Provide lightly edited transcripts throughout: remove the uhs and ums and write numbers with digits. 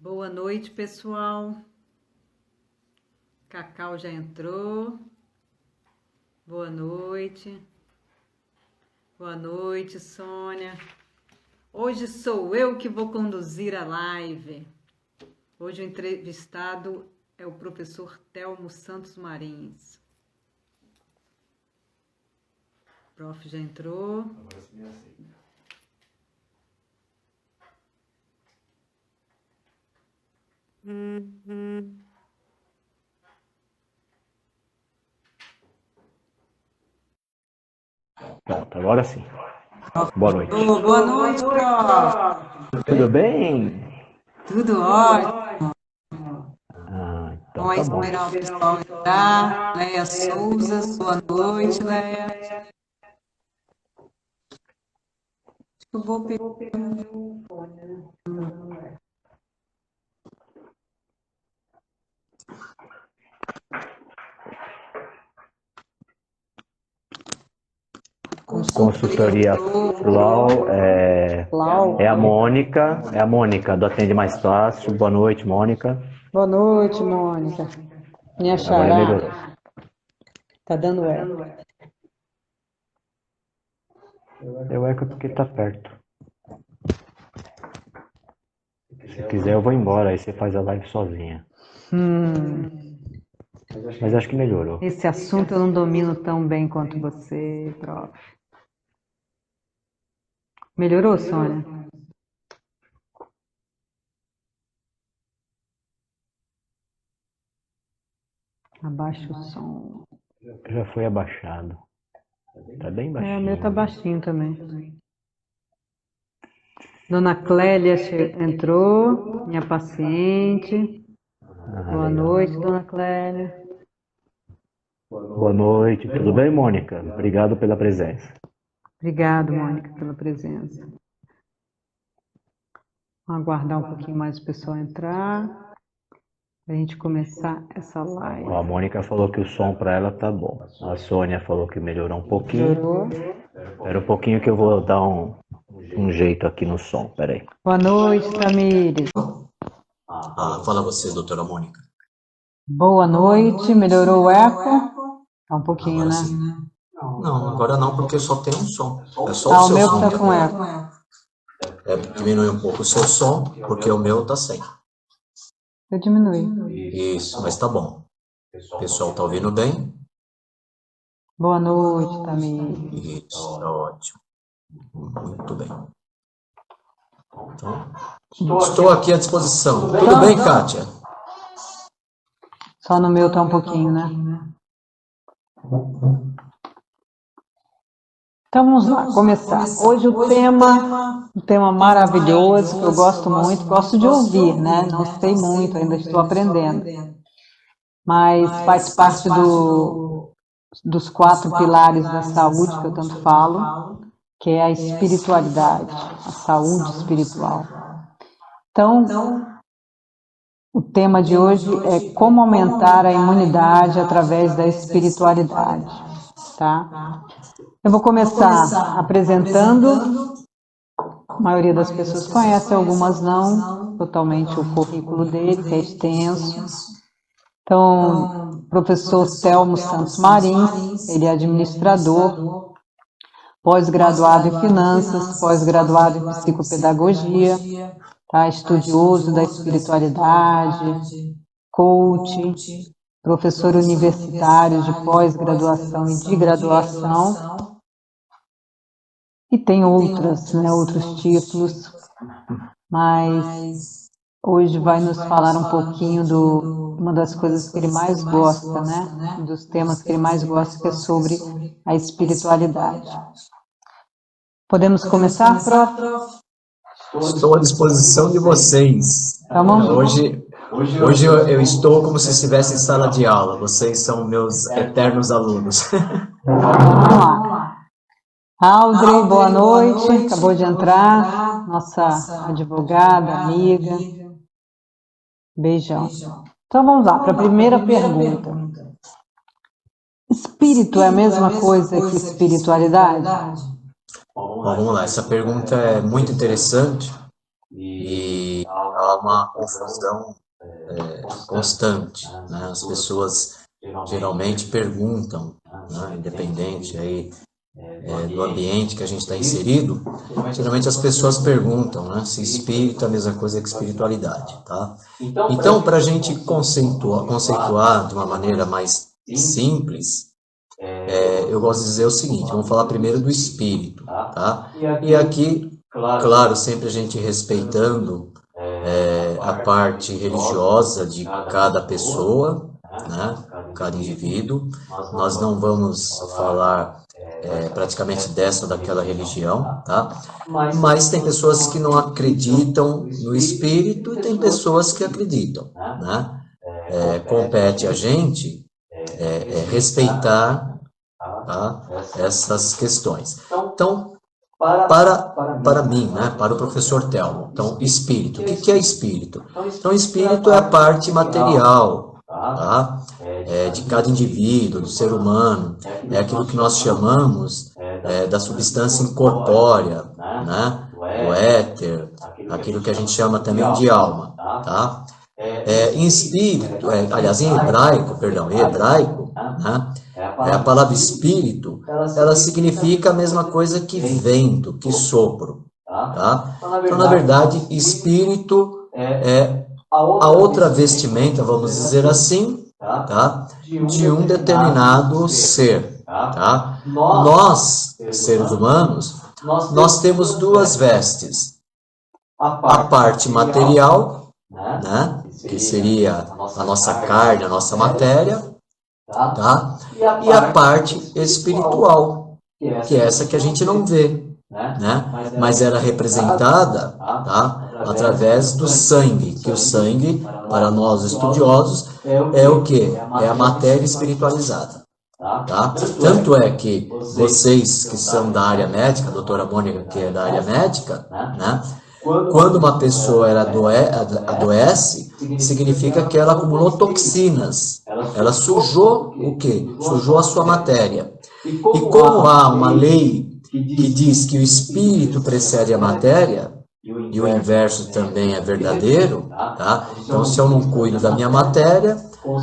Boa noite, pessoal. Cacau já entrou. Boa noite. Boa noite, Sônia. Hoje sou eu que vou conduzir a live. Hoje o entrevistado é o professor Telmo Santos Marins. O prof já entrou. Agora sim me aceita. Pronto, agora sim. Boa noite. Boa noite, prof. Tudo bem? Tudo ótimo. Então tá Vamos bom. esperar o pessoal entrar. Leia Souza, boa noite, Leia. Eu vou pegar meu fone. Consultoria Flow é a Mônica do Atende Mais Fácil. Boa noite, Mônica. Boa noite, Mônica. Minha Agora melhorou. xará. Tá dando eco. Eu eco porque tá perto. Se quiser eu vou embora, aí você faz a live sozinha. Mas acho que melhorou. Esse assunto eu não domino tão bem quanto você, prof. Melhorou, Sônia? Abaixa o som. Já foi abaixado. Tá bem O baixinho. meu tá baixinho também. Dona Clélia entrou, minha paciente. Boa noite, Dona Clélia. Boa noite, tudo bem, Mônica? Obrigado pela presença. Obrigado, Mônica, pela presença. Vamos aguardar um pouquinho mais o pessoal entrar, para a gente começar essa live. A Mônica falou que o som para ela tá bom. A Sônia falou que melhorou um pouquinho. Melhorou? Espera um pouquinho que eu vou dar um jeito aqui no som, peraí. Boa noite, Tamires. Fala você, doutora Mônica. Boa noite, melhorou o eco? Tá um pouquinho, Agora né? sim. Não, agora não, porque só tem um som. É só Ah, o o seu meu som. tá que com agora- eco. Diminui um pouco o seu som, porque o meu tá sem. Eu diminui. Isso, mas tá bom. O pessoal tá ouvindo bem? Boa noite, Tamires. Isso, tá ótimo. Muito bem. Então, estou aqui à disposição. Tudo bem, Kátia? Só no meu tá um pouquinho, né? Então vamos lá, começar. Hoje o tema maravilhoso, que eu gosto muito, gosto de ouvir, né? Não sei muito, ainda estou aprendendo. Mas faz parte dos 4 pilares da saúde que eu tanto falo, que é a espiritualidade, a saúde espiritual. Então, o tema de hoje é como aumentar a imunidade através da espiritualidade, tá? Eu vou começar apresentando, a maioria das pessoas conhece, algumas não, totalmente o currículo dele, que é extenso. Então, professor Telmo Santos Marins, ele é administrador, pós-graduado em finanças, pós-graduado em psicopedagogia, tá? Estudioso da espiritualidade, coach, professor universitário de pós-graduação e de graduação, e tem outros títulos, mas hoje vai nos falar um pouquinho uma das coisas que ele mais gosta, né? Um dos temas que ele mais gosta, que é sobre a espiritualidade. Podemos começar, prof? Estou à disposição de vocês. Então, vamos lá. Hoje eu estou como se estivesse em sala de aula. Vocês são meus eternos alunos. Vamos lá. Audrey, boa noite. Acabou de entrar. Nossa advogada, amiga. Beijão. Então vamos lá para a primeira pergunta. Espírito é a mesma coisa que espiritualidade? Bom, vamos lá. Essa pergunta é muito interessante e há uma confusão constante, né? As pessoas geralmente perguntam, né, independente aí do ambiente que a gente está inserido, geralmente as pessoas perguntam, né, se espírito é a mesma coisa que espiritualidade, tá? Então, para a gente conceituar de uma maneira mais simples, eu gosto de dizer o seguinte: vamos falar primeiro do espírito, tá? E aqui, claro, sempre a gente respeitando a parte religiosa de cada pessoa, né, cada indivíduo. Nós não vamos falar praticamente dessa ou daquela religião, tá? Mas tem pessoas que não acreditam no espírito e tem pessoas que acreditam, né? Compete a gente respeitar, tá, essas questões. Então, para mim, né, para o professor Telmo, então, espírito, o que é espírito? Então, espírito é a parte material, tá? De cada indivíduo, do ser humano, é aquilo que nós chamamos da substância incorpórea, né? O éter, aquilo que a gente chama também de alma, tá? Em espírito, aliás, em hebraico, né? A palavra espírito, ela significa a mesma coisa que vento, que sopro, tá? Então, na verdade, espírito é a outra vestimenta, vamos dizer assim, tá? De um determinado ser, tá? Nós, seres humanos, nós temos duas vestes. A parte material, né? Que seria a nossa carne, a nossa matéria, tá? E a parte espiritual, que é essa que a gente não vê, né? Mas era representada, tá, através do sangue, que o sangue, para nós estudiosos, é o quê? É a matéria espiritualizada, tá? Tanto é que vocês que são da área médica, a doutora Mônica, que é da área médica, né? Quando uma pessoa adoece, significa que ela acumulou toxinas. Ela sujou o quê? Sujou a sua matéria. E como há uma lei que diz que o espírito precede a matéria, e o inverso também é verdadeiro, tá? Então, se eu não cuido da minha matéria,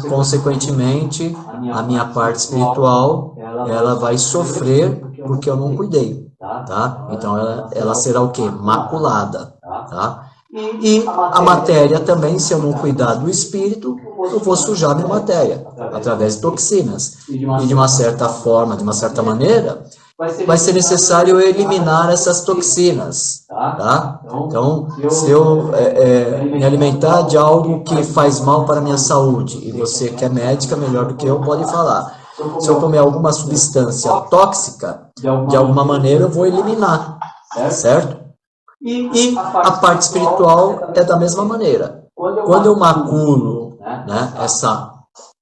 consequentemente, a minha parte espiritual, ela vai sofrer porque eu não cuidei, tá? Então, ela será o quê? Maculada, tá? E a matéria também, se eu não cuidar do espírito, eu vou sujar minha matéria, através de toxinas. E de uma certa forma, de uma certa maneira, vai ser necessário eliminar essas toxinas, tá? Então, se eu me alimentar de algo que faz mal para a minha saúde, e você que é médica, melhor do que eu, pode falar. Se eu comer alguma substância tóxica, de alguma maneira eu vou eliminar, certo? E a parte espiritual é da mesma maneira. Quando eu maculo, né, essa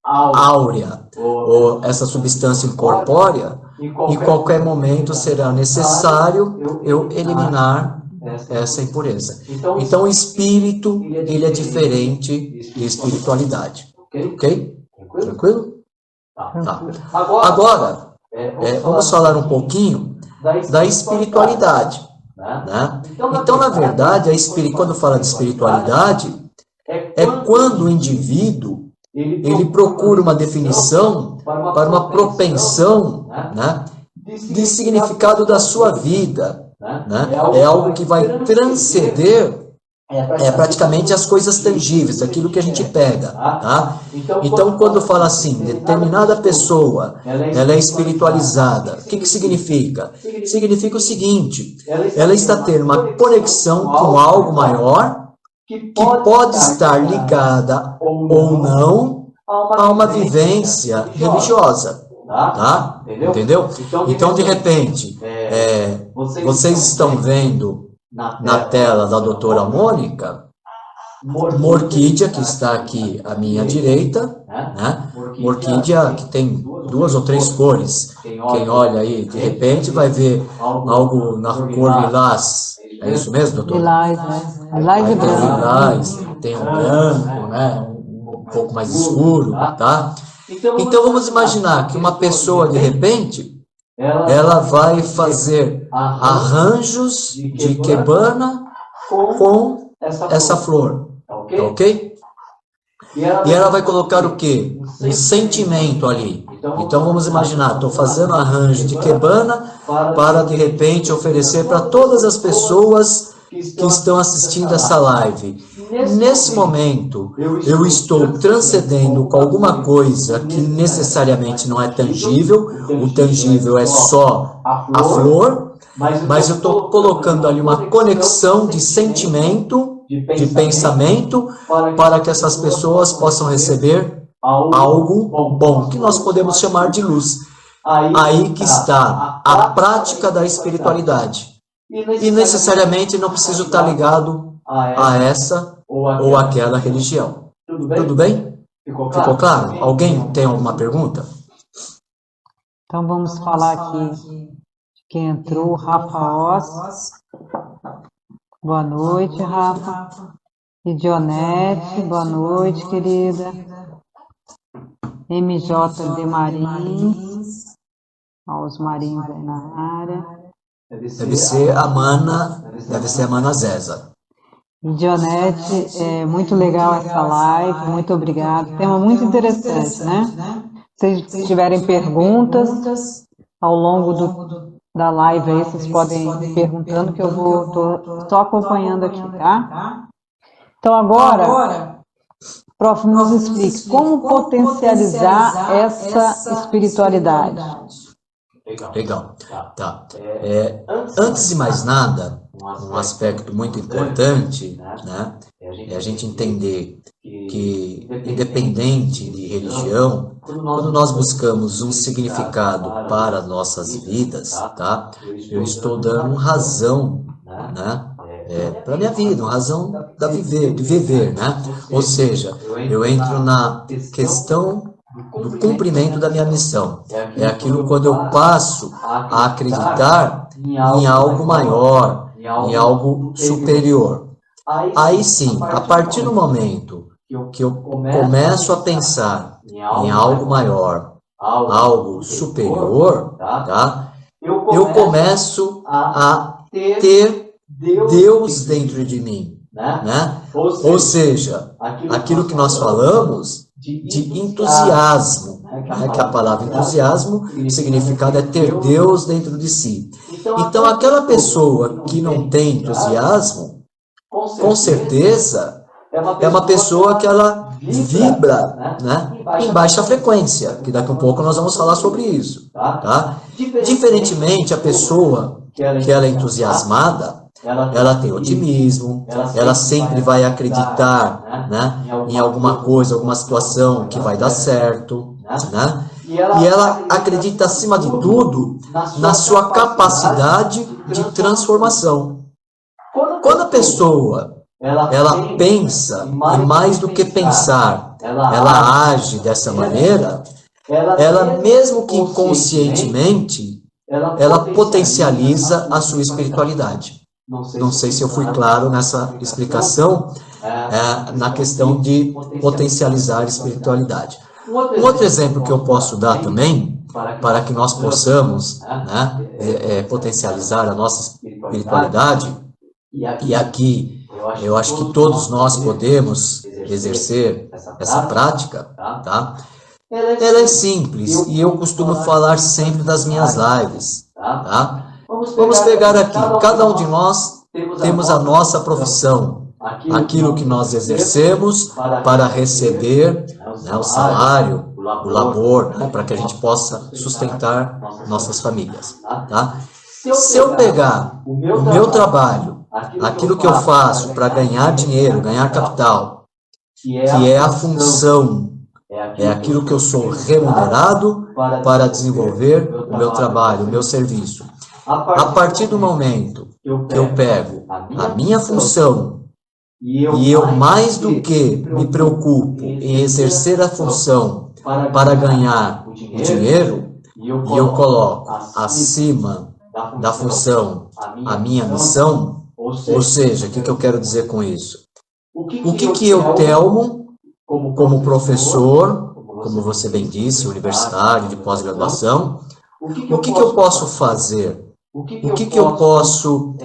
áurea, ou essa substância incorpórea, em qualquer momento será necessário eu eliminar essa impureza. Então, o espírito, ele é diferente de espiritualidade. Ok? Tranquilo? Tá. Agora, vamos falar um pouquinho da espiritualidade, né? Então, na verdade, quando fala de espiritualidade, é quando o indivíduo ele procura uma definição para uma propensão, né, de significado da sua vida, né? É algo que vai transcender praticamente as coisas tangíveis, aquilo que a gente pega, tá? Então, quando fala assim, determinada pessoa, ela é espiritualizada, o que significa? Significa o seguinte: ela está tendo uma conexão com algo maior, que pode estar ligada ou não a uma vivência religiosa, tá? Entendeu? Então, de repente, vocês estão vendo na tela da doutora Mônica, Morquídia, que está aqui à minha direita, né? Morquídia que tem 2 ou 3 cores. Quem olha aí, de repente, vai ver algo na cor lilás. É isso mesmo, doutor? Lilás, né? Lilás e branco. Lilás, tem um branco, né? Um pouco mais escuro, tá? Então, vamos imaginar que uma pessoa, de repente, ela vai fazer arranjos de quebana com essa flor, tá ok? E ela vai colocar o quê? Um sentimento ali. Então vamos imaginar, estou fazendo arranjo de ikebana para de repente oferecer para todas as pessoas que estão assistindo essa live. Nesse momento, eu estou transcendendo com alguma coisa que necessariamente não é tangível. O tangível é só a flor, mas eu estou colocando ali uma conexão de sentimento, de pensamento, para que essas pessoas possam receber algo bom, que nós podemos chamar de luz. Aí que está a prática da espiritualidade. E necessariamente não preciso estar ligado a essa ou aquela religião. Tudo bem? Ficou claro? Alguém tem alguma pergunta? Então vamos falar aqui de quem entrou, Rafa Oz. Boa noite, Rafa. E Dionete, boa noite, querida. MJD Marins. Olha os Marins aí na área. Deve ser a Mana Zeza. E Dionete, é muito legal essa live, muito obrigada. Tema muito interessante, né? Se vocês tiverem perguntas ao longo da live aí, vocês podem ir perguntando que eu tô só acompanhando aqui, tá? Então agora, prof, nos explique como potencializar essa espiritualidade. Legal. Tá. Antes de mais nada, um aspecto muito importante, né, é a gente entender que, independente de religião, quando nós buscamos um significado para nossas vidas, tá, eu estou dando razão, né, para a minha vida, uma razão de viver, né? Ou seja, eu entro na questão do cumprimento da minha missão. É aquilo quando eu passo a acreditar em algo maior, em algo superior. Aí sim, a partir do momento que eu começo a pensar em algo maior, algo superior, tá? Eu começo a ter Deus dentro de mim, né? Ou seja, aquilo que nós falamos de entusiasmo, né? Que a palavra entusiasmo, o significado é ter Deus dentro de si. Então, aquela pessoa que não tem entusiasmo, com certeza, é uma pessoa que ela vibra, né, em baixa frequência, que daqui a pouco nós vamos falar sobre isso. Tá? Diferentemente, a pessoa que ela é entusiasmada, ela tem otimismo, ela sempre vai acreditar, né, em alguma coisa, alguma situação que vai dar certo, né? E ela acredita, acima de tudo, na sua capacidade de transformação. Quando a pessoa ela pensa, e mais do que pensar, ela age dessa maneira, ela, mesmo que inconscientemente, ela potencializa a sua espiritualidade. Não sei se eu fui claro nessa explicação, na questão de potencializar a espiritualidade. Um outro exemplo que eu posso dar também, para que nós possamos, né, potencializar a nossa espiritualidade, e aqui eu acho que todos nós podemos exercer essa prática, tá? Ela é simples, e eu costumo falar sempre das minhas lives, tá? Vamos pegar aqui, cada um de nós temos a nossa profissão, aquilo que nós exercemos para receber, né, o salário, o labor, né, para que a gente possa sustentar nossas famílias. Tá? Se eu pegar o meu trabalho, aquilo que eu faço para ganhar dinheiro, ganhar capital, que é a função, é aquilo que eu sou remunerado para desenvolver o meu trabalho, o meu serviço. A partir do momento que eu pego a minha função e eu, mais do que me preocupo em exercer a função para ganhar o dinheiro, e eu coloco acima da função a minha missão, ou seja, o que eu quero dizer com isso? O que eu, Telmo, como professor, como você bem disse, universitário, de pós-graduação, o que eu posso fazer? O que eu posso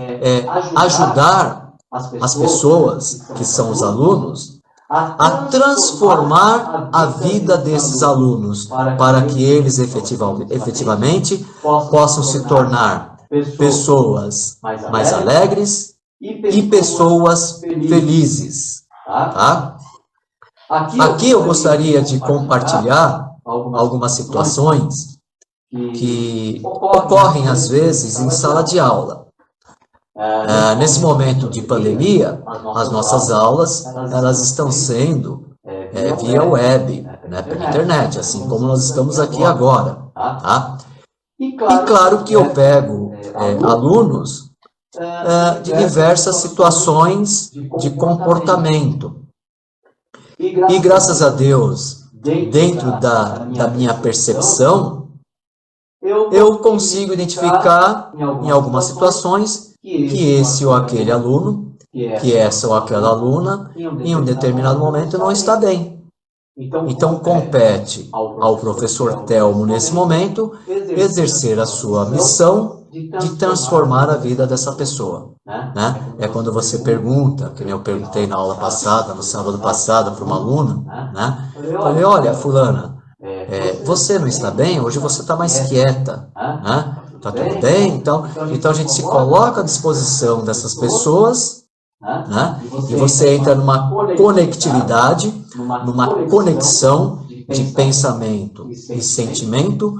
ajudar as pessoas, que são os alunos, a transformar a vida desses alunos, para que eles efetivamente possam se tornar pessoas mais alegres e pessoas felizes. Tá? Aqui eu gostaria de compartilhar algumas situações que ocorrem às vezes em sala de aula. Nesse momento de pandemia, as nossas aulas elas estão sendo via web, né, pela internet, assim como nós estamos aqui agora. Tá? E claro que eu pego alunos de diversas situações de comportamento. E graças a Deus, dentro da minha percepção, eu consigo identificar em algumas situações que esse ou aquele aluno, que essa ou aquela aluna, em um determinado momento não está bem. Então, compete ao professor Telmo, nesse momento, exercer a sua missão de transformar a vida dessa pessoa. Né? É quando você pergunta, que nem eu perguntei na aula passada, no sábado passado, para uma aluna, né? Falei, olha, fulana, você não está bem? Hoje você está mais quieta, né? Está tudo bem? Então a gente se coloca à disposição dessas pessoas, né? E você entra numa conectividade, numa conexão de pensamento e sentimento,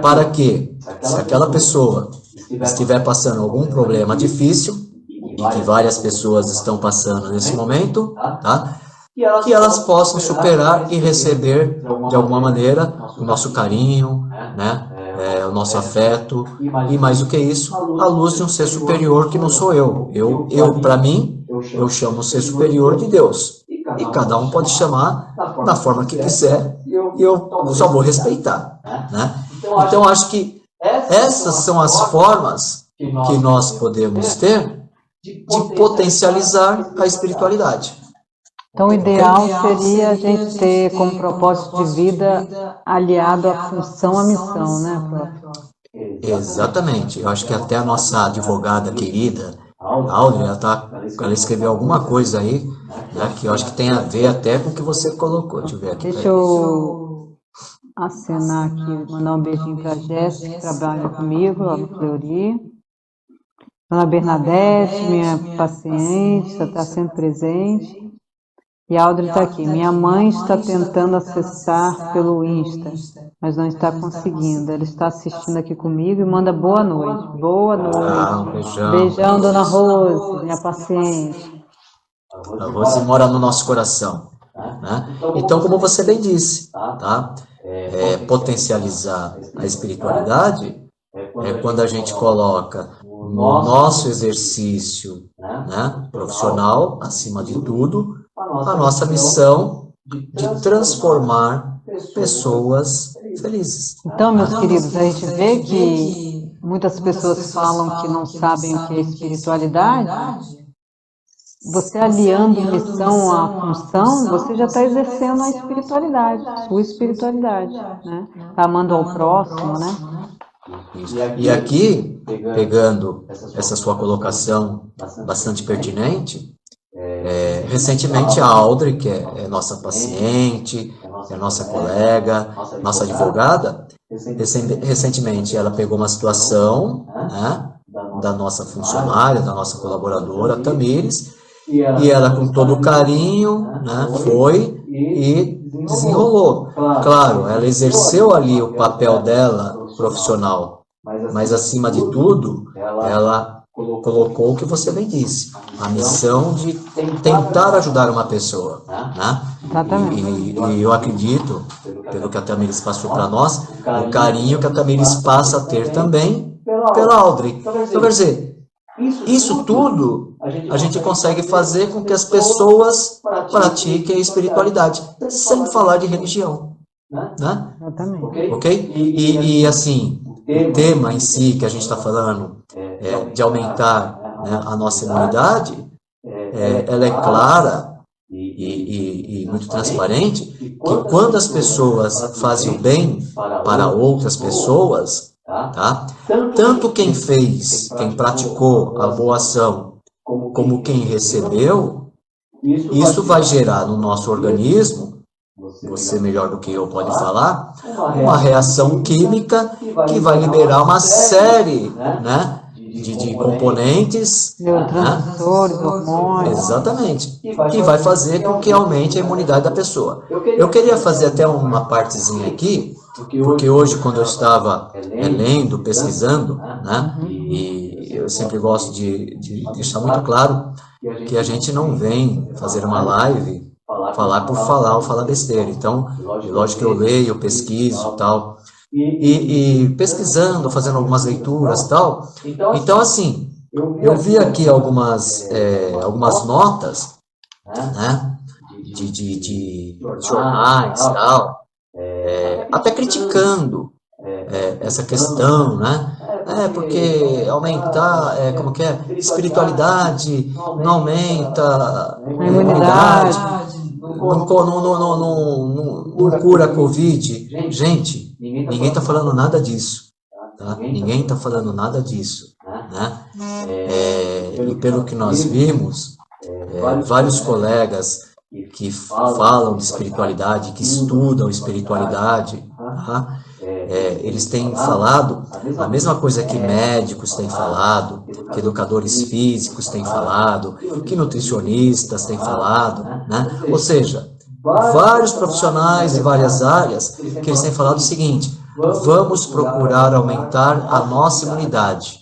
para que, se aquela pessoa estiver passando algum problema difícil, e que várias pessoas estão passando nesse momento, tá? Que elas possam superar e receber, de alguma maneira, o nosso carinho, né? O nosso afeto, e mais do que isso, a luz de um ser superior que não sou eu. Para mim, eu chamo o ser superior de Deus. E cada um pode chamar da forma que quiser, e eu só vou respeitar. Né? Então, acho que essas são as formas que nós podemos ter de potencializar a espiritualidade. Então, o ideal seria a gente ter como propósito de vida aliado à função, à missão, né, prof? Exatamente. Eu acho que até a nossa advogada querida, Audrey, ela escreveu alguma coisa aí, né, que eu acho que tem a ver até com o que você colocou. Deixa eu ver aqui. Deixa eu acenar aqui, mandar um beijinho para a Jéssica, que trabalha comigo lá no Fleury. Dona Bernadette, minha paciente, está sempre presente. E a Audrey está aqui. Minha mãe está tentando acessar pelo Insta, mas não está conseguindo. Ela está assistindo aqui comigo e manda boa noite. Boa noite. Beijão. Beijão, Dona Rose, minha paciente. A Rose mora no nosso coração. Né? Então, como você bem disse, tá? Potencializar a espiritualidade é quando a gente coloca no nosso exercício, né, profissional, acima de tudo, a nossa missão de transformar pessoas felizes. Então, meus queridos, a gente vê que muitas pessoas falam que não sabem o que é espiritualidade. Você aliando missão à função, você já está exercendo a espiritualidade, sua espiritualidade, né? Tá amando ao próximo, né? E aqui, pegando essa sua colocação bastante pertinente, recentemente a Audrey, que é nossa paciente, é nossa colega, nossa advogada, recentemente ela pegou uma situação, né, da nossa funcionária, da nossa colaboradora, Tamires, e ela com todo o carinho, né, foi e desenrolou. Claro, ela exerceu ali o papel dela profissional, mas acima de tudo, ela colocou o que você bem disse, a missão de tentar ajudar uma pessoa, né? E eu acredito, pelo que a Tamires passou para nós, o carinho que a Tamires passa a ter também pela Audrey. Então, quer dizer, isso tudo a gente consegue fazer com que as pessoas pratiquem a espiritualidade, sem falar de religião. Né? Ok? E assim, o tema em si que a gente está falando de aumentar, né, a nossa imunidade, ela é clara e muito transparente, que quando as pessoas fazem o bem para outras pessoas, tá? Tanto quem fez, quem praticou a boa ação, como quem recebeu, isso vai gerar no nosso organismo, você melhor do que eu pode falar, uma reação química que vai liberar uma série, né, de componentes, neurotransmissores, hormônios. Exatamente, que vai fazer com que aumente a imunidade da pessoa. Eu queria fazer até uma partezinha aqui, porque hoje quando eu estava lendo, pesquisando, né, e eu sempre gosto de deixar muito claro que a gente não vem fazer uma live falar por falar ou falar besteira. Então, lógico que eu leio, eu pesquiso e tal, e pesquisando, fazendo algumas leituras e tal. Então, assim, eu vi aqui algumas notas, né, de jornais e tal, até criticando essa questão, né? Porque aumentar, como que é? Espiritualidade não aumenta a imunidade, não cura a Covid. Gente, ninguém está falando nada disso, tá? Ninguém está falando nada disso, né? E pelo que nós vimos, vários colegas que falam de espiritualidade, que estudam espiritualidade, tá? Eles têm falado a mesma coisa que médicos têm falado, que educadores físicos têm falado, que nutricionistas têm falado, né? Ou seja, vários profissionais de várias áreas que eles têm falado o seguinte: vamos procurar aumentar a nossa imunidade.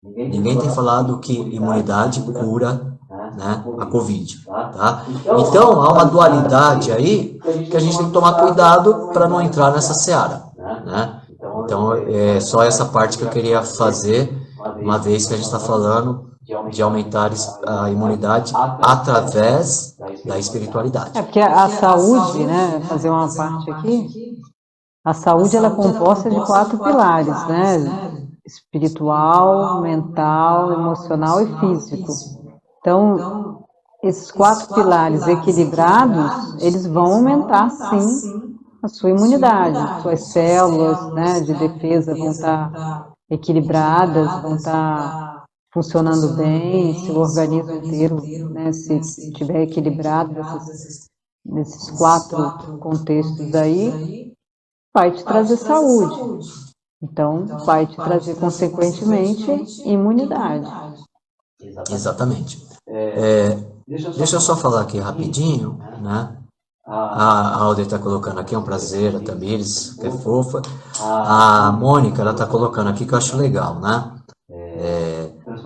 Ninguém tem falado que imunidade cura, né, a Covid, tá? Então, há uma dualidade aí que a gente tem que tomar cuidado para não entrar nessa seara, né? Então, é só essa parte que eu queria fazer, uma vez que a gente está falando de aumentar a imunidade através da espiritualidade. Porque a saúde, né, fazer uma parte aqui, a saúde ela é composta de 4 pilares, né? Espiritual, mental, emocional e físico. Então, esses 4 pilares equilibrados, eles vão aumentar, sim, a sua imunidade. Suas células, né, de defesa vão estar equilibradas, vão estar funcionando bem, seu organismo inteiro, né, se estiver equilibrado nesses 4 contextos aí, vai te trazer saúde. Então, vai te trazer, consequentemente, imunidade. Exatamente. Deixa eu só falar aqui rapidinho, né? A Alder está colocando aqui, é um prazer, a Tamires, que é fofa. A Mônica, ela está colocando aqui, que eu acho legal, né?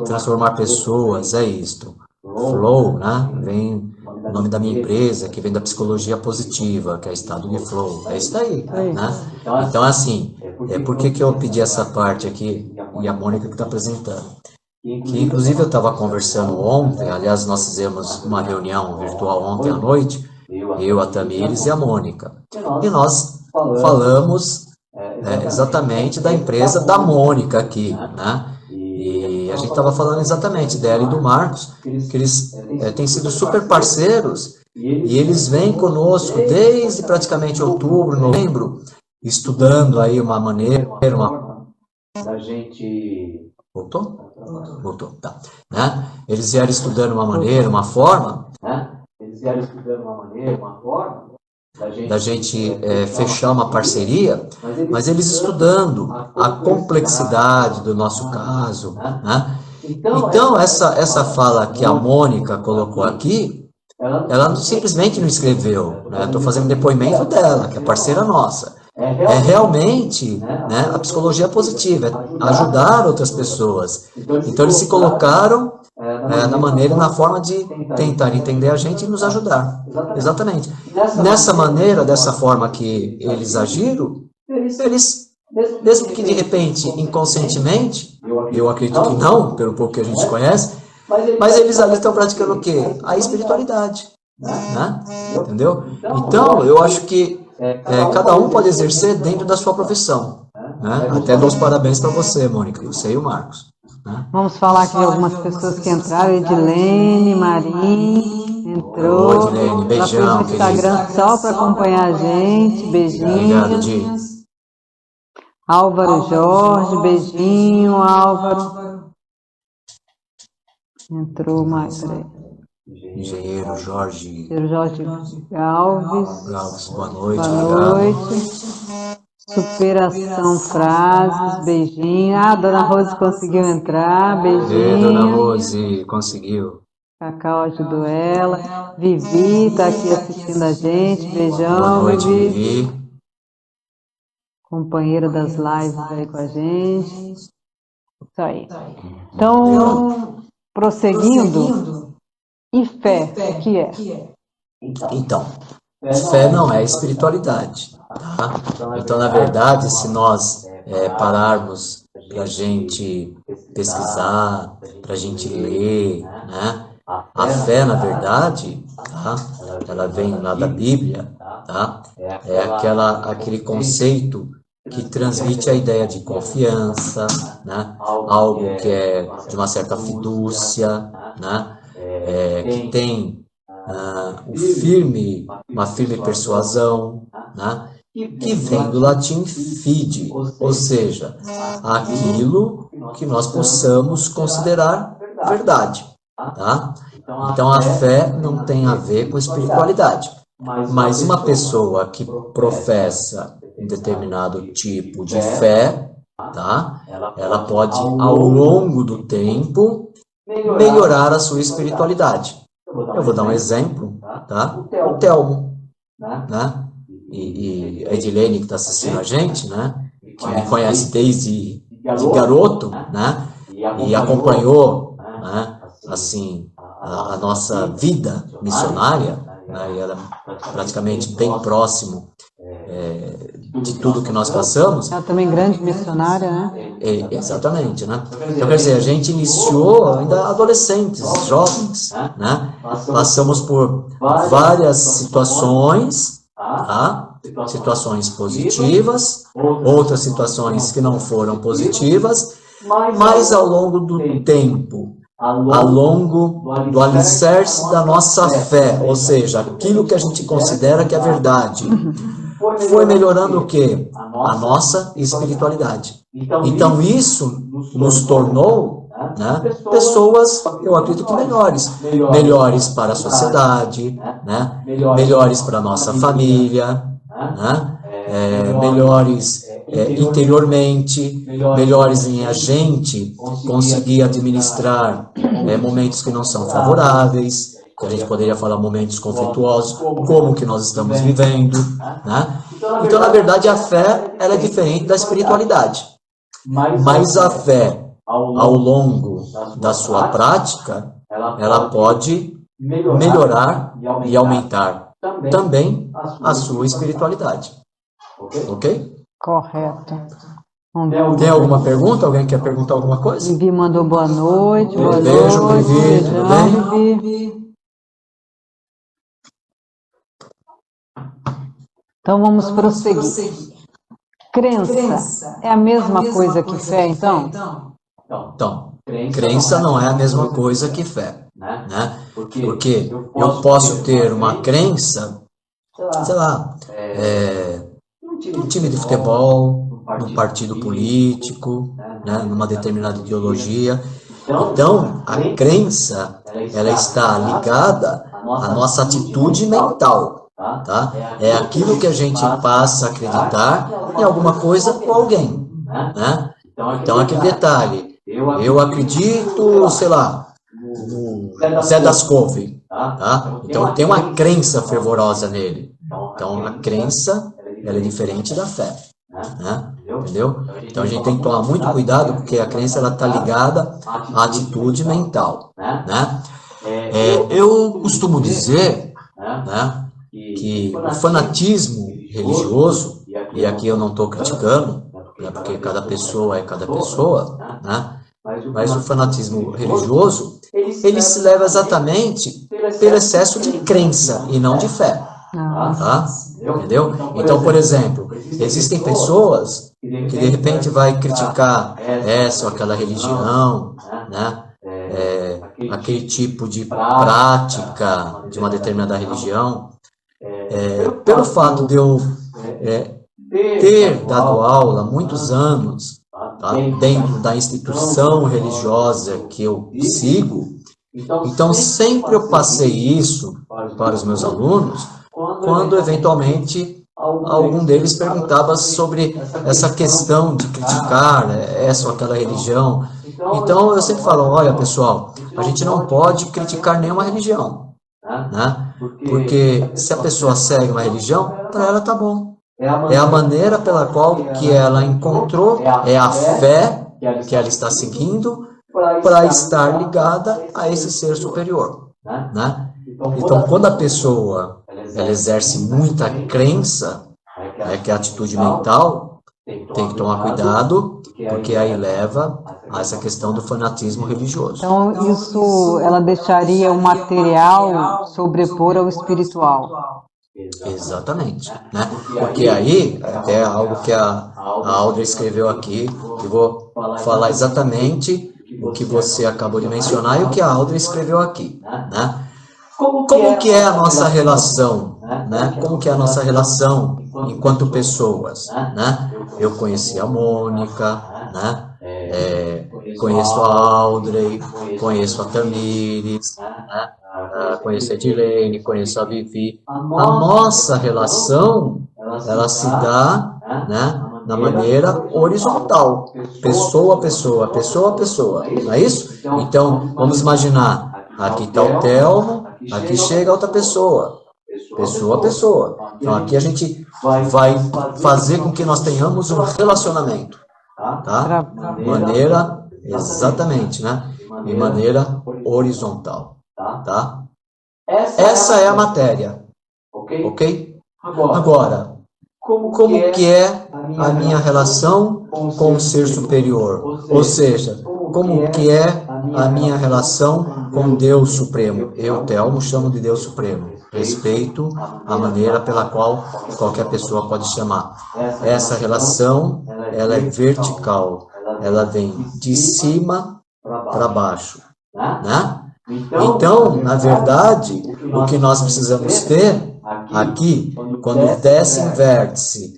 Transformar pessoas, é isto. Flow, né? Vem o nome da minha empresa, que vem da psicologia positiva, que é estado de flow. É isso daí, né? Então, assim, por que eu pedi essa parte aqui, e a Mônica que está apresentando? Que, inclusive, eu estava conversando ontem, aliás, nós fizemos uma reunião virtual ontem à noite, eu, a Tamires e a Mônica. E nós falamos exatamente da empresa da Mônica aqui, né? E a gente estava falando exatamente dela e do Marcos, que eles têm sido super parceiros, e eles vêm conosco desde praticamente outubro, novembro, estudando aí uma maneira, da gente... Voltou? Voltou, tá. Né? Eles vieram estudando uma maneira, uma forma, né? Da gente fechar uma parceria, mas eles estudando a complexidade do nosso caso, né? Então, essa fala que a Mônica colocou aqui, ela simplesmente não escreveu, né? Estou fazendo depoimento dela, que é parceira nossa. É realmente, né, a psicologia positiva, é ajudar outras pessoas. Então, eles se colocaram na maneira, na forma de tentar entender a gente e nos ajudar. Exatamente. Nessa maneira, dessa forma que eles agiram, eles, mesmo que de repente, inconscientemente, eu acredito que não, pelo pouco que a gente conhece, mas eles ali estão praticando o quê? A espiritualidade. Né? Entendeu? Então, eu acho que cada um pode exercer dentro da sua profissão. Né? Até dou os parabéns para você, Mônica, você e o Marcos. Né? Vamos falar aqui de algumas pessoas que entraram. Edilene, Marim, entrou. Oi, Edilene, beijão, ela fez no Instagram querida. só para acompanhar a gente. Beijinho. Obrigado, Di. Álvaro Jorge, beijinho, Álvaro. Entrou mais, peraí. Engenheiro Jorge Jorge Alves. Alves, boa noite. Boa Obrigado. noite. Superação frases, beijinho. Ah, Dona Rose conseguiu entrar, Dona beijinho. Rose, conseguiu. Cacau ajudou ela. Vivi tá aqui assistindo a gente, Boa beijão, noite, Vivi. Vivi. Companheira das lives aí com a gente. Isso aí. Então, prosseguindo, e fé, o que é? Então, fé não é espiritualidade, tá? Então, na verdade, se nós pararmos para a gente pesquisar, para a gente ler, né? A fé, na verdade, tá? Ela vem lá da Bíblia, tá? É aquele conceito que transmite a ideia de confiança, né? Algo que é de uma certa fidúcia, né? Que tem uma firme persuasão, né? Que vem do latim fide, ou seja, aquilo que nós possamos considerar verdade. Tá? Então a fé não tem a ver com espiritualidade, mas uma pessoa que professa um determinado tipo de fé, tá? Ela pode, ao longo do tempo, melhorar a sua espiritualidade. Eu vou dar um exemplo, tá? O Telmo, né? E a Edilene, que está assistindo a gente, né? Que me conhece desde garoto, né? E acompanhou, né? Assim, a nossa vida missionária, né? E ela é praticamente bem próximo de tudo que nós passamos. Ela também grande missionária, né? Exatamente, né? Então, quer dizer, a gente iniciou ainda adolescentes, jovens, né? Passamos por várias situações, tá? Situações positivas, outras situações que não foram positivas, mas ao longo do tempo, ao longo do alicerce da nossa fé, ou seja, aquilo que a gente considera que é verdade, foi melhorando o quê? A nossa espiritualidade. Então isso nos tornou, né, pessoas, eu acredito que melhores. Melhores para a sociedade, né, melhores para a nossa família, né, melhores interiormente, melhores em a gente conseguir administrar momentos que não são favoráveis, que a gente poderia falar momentos conflituosos, como que nós estamos vivendo, né? Então, na verdade, a fé ela é diferente da espiritualidade. Mas a fé, ao longo da sua prática, ela pode melhorar e aumentar também a sua espiritualidade. Ok? Correto. Tem alguma pergunta? Alguém quer perguntar alguma coisa? Vivi mandou boa noite. Boa Beijo, noite. Vivi. Tudo Beijão, bem? Vivi. Então vamos prosseguir. Crença é a mesma coisa que fé, então? Então, crença não é a mesma coisa que fé, né? Porque eu posso ter uma crença, sei lá, num time de futebol, num partido político, né? Numa determinada ideologia. Então, a crença, ela está ligada à nossa atitude mental. Tá? É aquilo que a gente passa a acreditar em alguma coisa ou alguém, né? Então, aquele detalhe, eu acredito, sei lá, no Zé das Couve, tá? Então, tem uma crença fervorosa nele. Então, a crença, ela é diferente da fé, né? Entendeu? Então, a gente tem que tomar muito cuidado, porque a crença, ela está ligada à atitude mental, né? Eu costumo dizer, né, que o fanatismo religioso, e aqui eu não estou criticando, né, porque cada pessoa é cada pessoa, né, mas o fanatismo religioso, ele se leva exatamente pelo excesso de crença e não de fé. Tá? Entendeu? Então, por exemplo, existem pessoas que de repente vai criticar essa ou aquela religião, né, aquele tipo de prática de uma determinada religião, pelo fato de eu ter dado aula há muitos anos, tá, dentro da instituição religiosa que eu sigo, Então, sempre eu passei isso para os meus alunos, quando eventualmente algum deles perguntava sobre essa questão de criticar essa ou aquela religião. Então, eu sempre falo, olha, pessoal, a gente não pode criticar nenhuma religião, né? Porque se a pessoa segue uma religião, para ela tá bom. É a maneira pela qual que ela encontrou, é a fé que ela está seguindo para estar ligada a esse ser superior, né? Então, quando a pessoa ela exerce muita crença, que é a atitude mental, tem que tomar cuidado, porque aí leva a essa questão do fanatismo religioso. Então, isso, ela deixaria o material sobrepor ao espiritual. Exatamente, né? Porque aí, até algo que a Audrey escreveu aqui, eu vou falar exatamente o que você acabou de mencionar e o que a Audrey escreveu aqui, né? Como que é a nossa relação, né? Como que é a nossa relação enquanto pessoas, né? Eu conheci a Mônica, né? Conheço a Audrey, conheço a Tamires, né? Conheço a Edilene, conheço a Vivi. A nossa relação, ela se dá, né, na maneira horizontal, pessoa a pessoa, pessoa a pessoa, não é isso? Então, vamos imaginar, aqui está o Telmo, aqui chega outra pessoa, pessoa a pessoa. Então, aqui a gente vai fazer com que nós tenhamos um relacionamento, tá? De maneira, exatamente, né? De maneira horizontal, tá? Essa é a matéria, ok? Agora, como que é a minha relação com o ser superior? Ou seja, como que é a minha relação com Deus Supremo? Eu, Telmo, chamo de Deus Supremo. Respeito a maneira pela qual qualquer pessoa pode chamar. Essa relação, ela é vertical. Ela vem de cima para baixo, né? Então, na verdade, o que nós precisamos ter aqui, quando desce em vértice,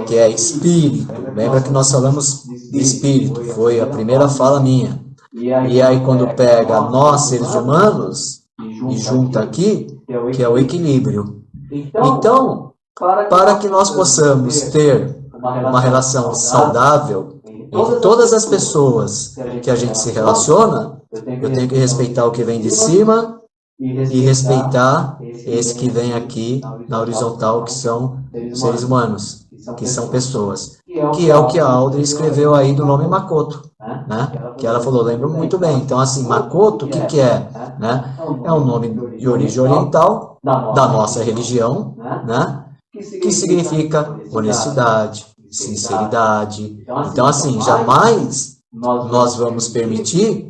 que é espírito, lembra que nós falamos de espírito, foi a primeira fala minha. E aí, quando pega nós, seres humanos, e junta aqui, que é o equilíbrio. Então, para que nós possamos ter uma relação saudável entre todas as pessoas que a gente se relaciona, eu tenho que respeitar o que vem de cima e respeitar esse que vem aqui na horizontal, que são seres humanos, que são pessoas. Que é o que a Audrey escreveu aí do nome Makoto, né? Que ela falou, lembro muito bem. Então, assim, Makoto, o que é? Né? É um nome de origem oriental, da nossa religião, né? Que significa honestidade, sinceridade. Então, assim, jamais nós vamos permitir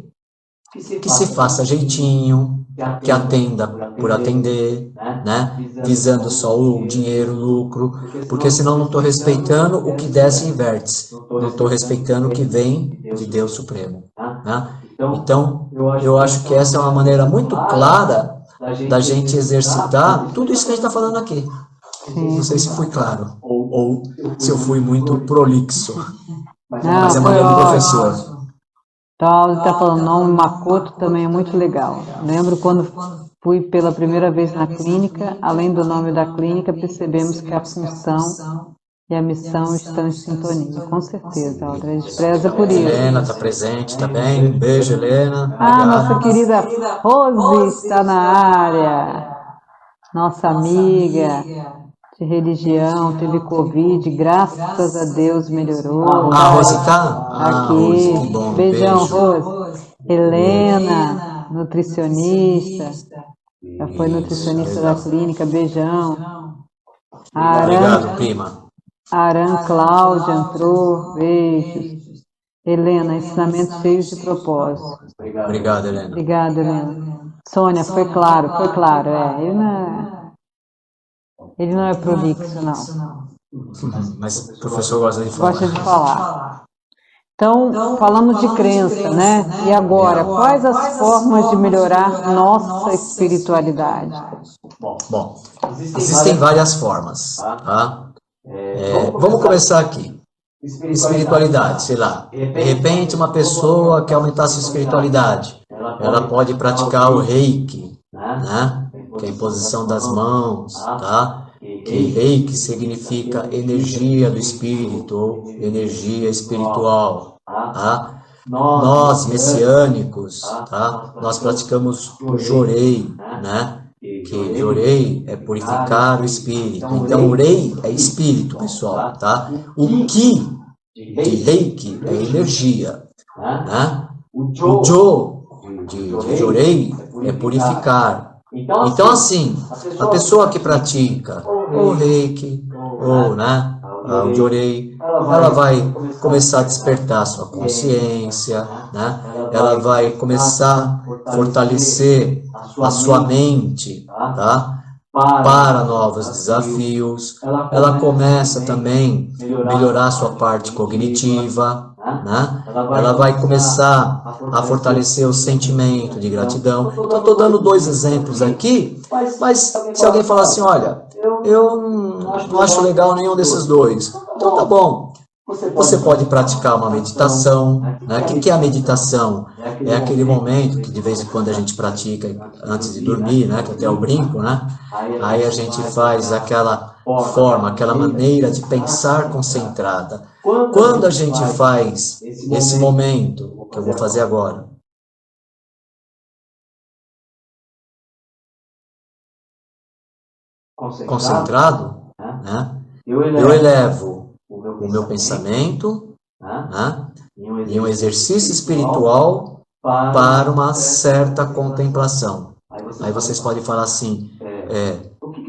que se faça jeitinho, que atenda por atender, né? Visando só o dinheiro, o lucro, porque senão não estou respeitando o que desce em vértice, não estou respeitando o que vem de Deus Supremo, né? Então, eu acho que essa é uma maneira muito clara da gente exercitar tudo isso que a gente está falando aqui. Não sei se fui claro, ou se eu fui muito prolixo, mas é a maneira do professor. Então, está falando, o nome Makoto também é muito legal. Lembro quando fui pela primeira vez na clínica, além do nome da clínica, percebemos que a função e a missão estão em sintonia. Com certeza, Audrey, a gente preza por isso. Helena está presente também. Beijo, Helena. Ah, nossa querida Rose está na área. Nossa amiga de religião, teve Covid, graças a Deus melhorou. Ah, Rose tá? Aqui, Rose, que bom. beijão, Beijo. Rose. Helena, nutricionista, já foi nutricionista da clínica, beijão. Obrigado, prima. Aran Cláudia entrou, beijos. Helena, ensinamentos cheios de propósito. Obrigado, Helena. Obrigada, Helena. Sônia, foi claro, ele não é prolixo, não. Mas o professor gosta de falar. Gosta de falar. Então, falamos de crença, né? E agora, quais as formas de melhorar nossa espiritualidade? Bom, existem várias formas, tá? Vamos começar aqui. Espiritualidade, sei lá. De repente, uma pessoa quer aumentar sua espiritualidade. ela pode praticar o reiki, né? Que é a imposição das mãos, tá? Que reiki significa energia do espírito, ou energia espiritual, tá? Nós, messiânicos, tá? Nós praticamos o jorei, né? Que jorei é purificar o espírito. Então, o rei é espírito, pessoal, tá? O ki de reiki é energia, né? O jo de jorei é purificar. Então, assim, a pessoa que pratica o reiki, ou, né, o jorei, ela vai começar a despertar sua consciência, né? Ela vai começar a fortalecer a sua mente, tá? Para novos desafios. Ela começa também a melhorar sua parte cognitiva, né? Ela vai começar a fortalecer o sentimento de gratidão. Então, estou dando 2 exemplos aqui, mas se alguém falar assim, olha, eu não acho legal nenhum desses 2, então tá bom. Você pode praticar uma meditação, né? O que é a meditação? É aquele momento que de vez em quando a gente pratica antes de dormir, né? Que até eu brinco, né? Aí a gente faz aquela forma, aquela maneira de pensar concentrada. Quando a gente faz esse momento, que eu vou fazer agora, concentrado, né? Eu elevo o meu pensamento, né? Em um exercício espiritual para uma certa contemplação. Aí vocês podem falar assim,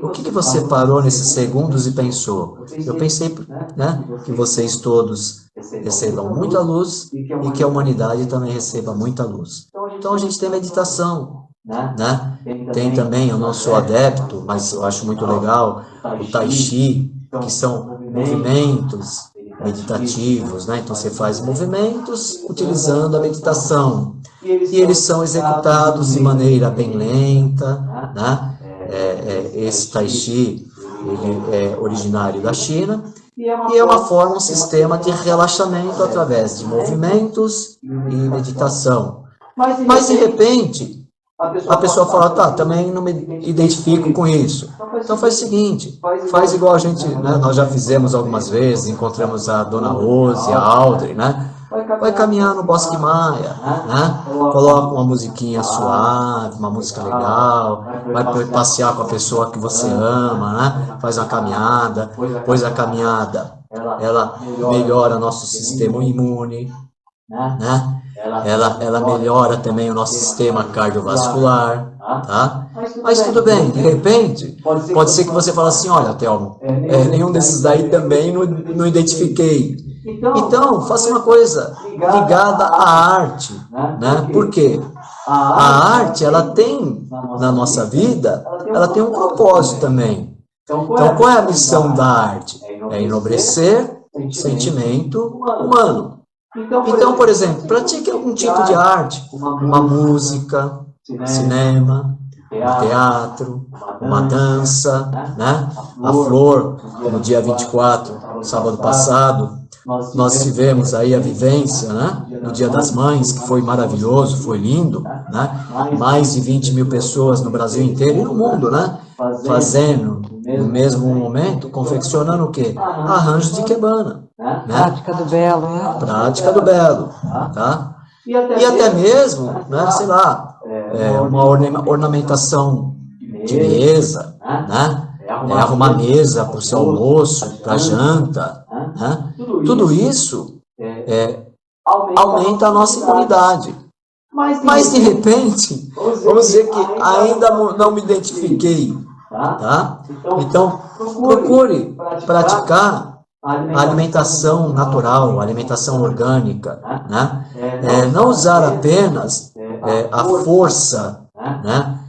o que você parou nesses segundos e pensou? Eu pensei, né, que vocês todos recebam muita luz e que a humanidade também receba muita luz. Então a gente tem meditação, né? Tem também, eu não sou adepto, mas eu acho muito legal, o Tai Chi, que são movimentos meditativos, né? Então você faz movimentos utilizando a meditação e eles são executados de maneira bem lenta, né? Esse Tai Chi, ele é originário da China e é uma forma, um sistema de relaxamento através de movimentos e meditação. Mas de repente a pessoa fala, tá, também não me identifico com isso. Então faz o seguinte, faz igual a gente, né, nós já fizemos algumas vezes, encontramos a Dona Rose, a Audrey, né? Vai caminhar no Bosque Maia, né? Coloca uma musiquinha suave, uma música legal, vai passear com a pessoa que você ama, né? Faz uma caminhada, pois a caminhada, ela melhora nosso sistema imune, né? Ela melhora também o nosso sistema cardiovascular, tá? Mas tudo bem, de repente, pode ser que você fale assim, olha, Thelmo, nenhum desses daí também não identifiquei. Então, faça uma coisa ligada à arte, né? Por quê? A arte, ela tem, na nossa vida, ela tem um propósito também. Então, qual é a missão da arte? É enobrecer o sentimento humano. Então, por exemplo, pratique algum tipo de arte, uma música, cinema, um teatro, uma dança, né? A Flor, no dia 24, sábado passado, nós tivemos aí a vivência, né? No Dia das Mães, que foi maravilhoso, foi lindo, né? Mais de 20 mil pessoas no Brasil inteiro e no mundo, né? Fazendo, no mesmo momento, confeccionando o quê? Arranjos de ikebana. Né? Prática do belo, né? Prática do belo, tá? E até mesmo, né, sei lá, uma ornamentação de mesa, né? Arrumar mesa para o seu almoço, para a janta, né? Tudo isso aumenta a nossa imunidade. Mas de repente, vamos dizer que ainda não me identifiquei, tá? Então, procure praticar a alimentação natural, a alimentação orgânica, né? Não usar apenas a força, né?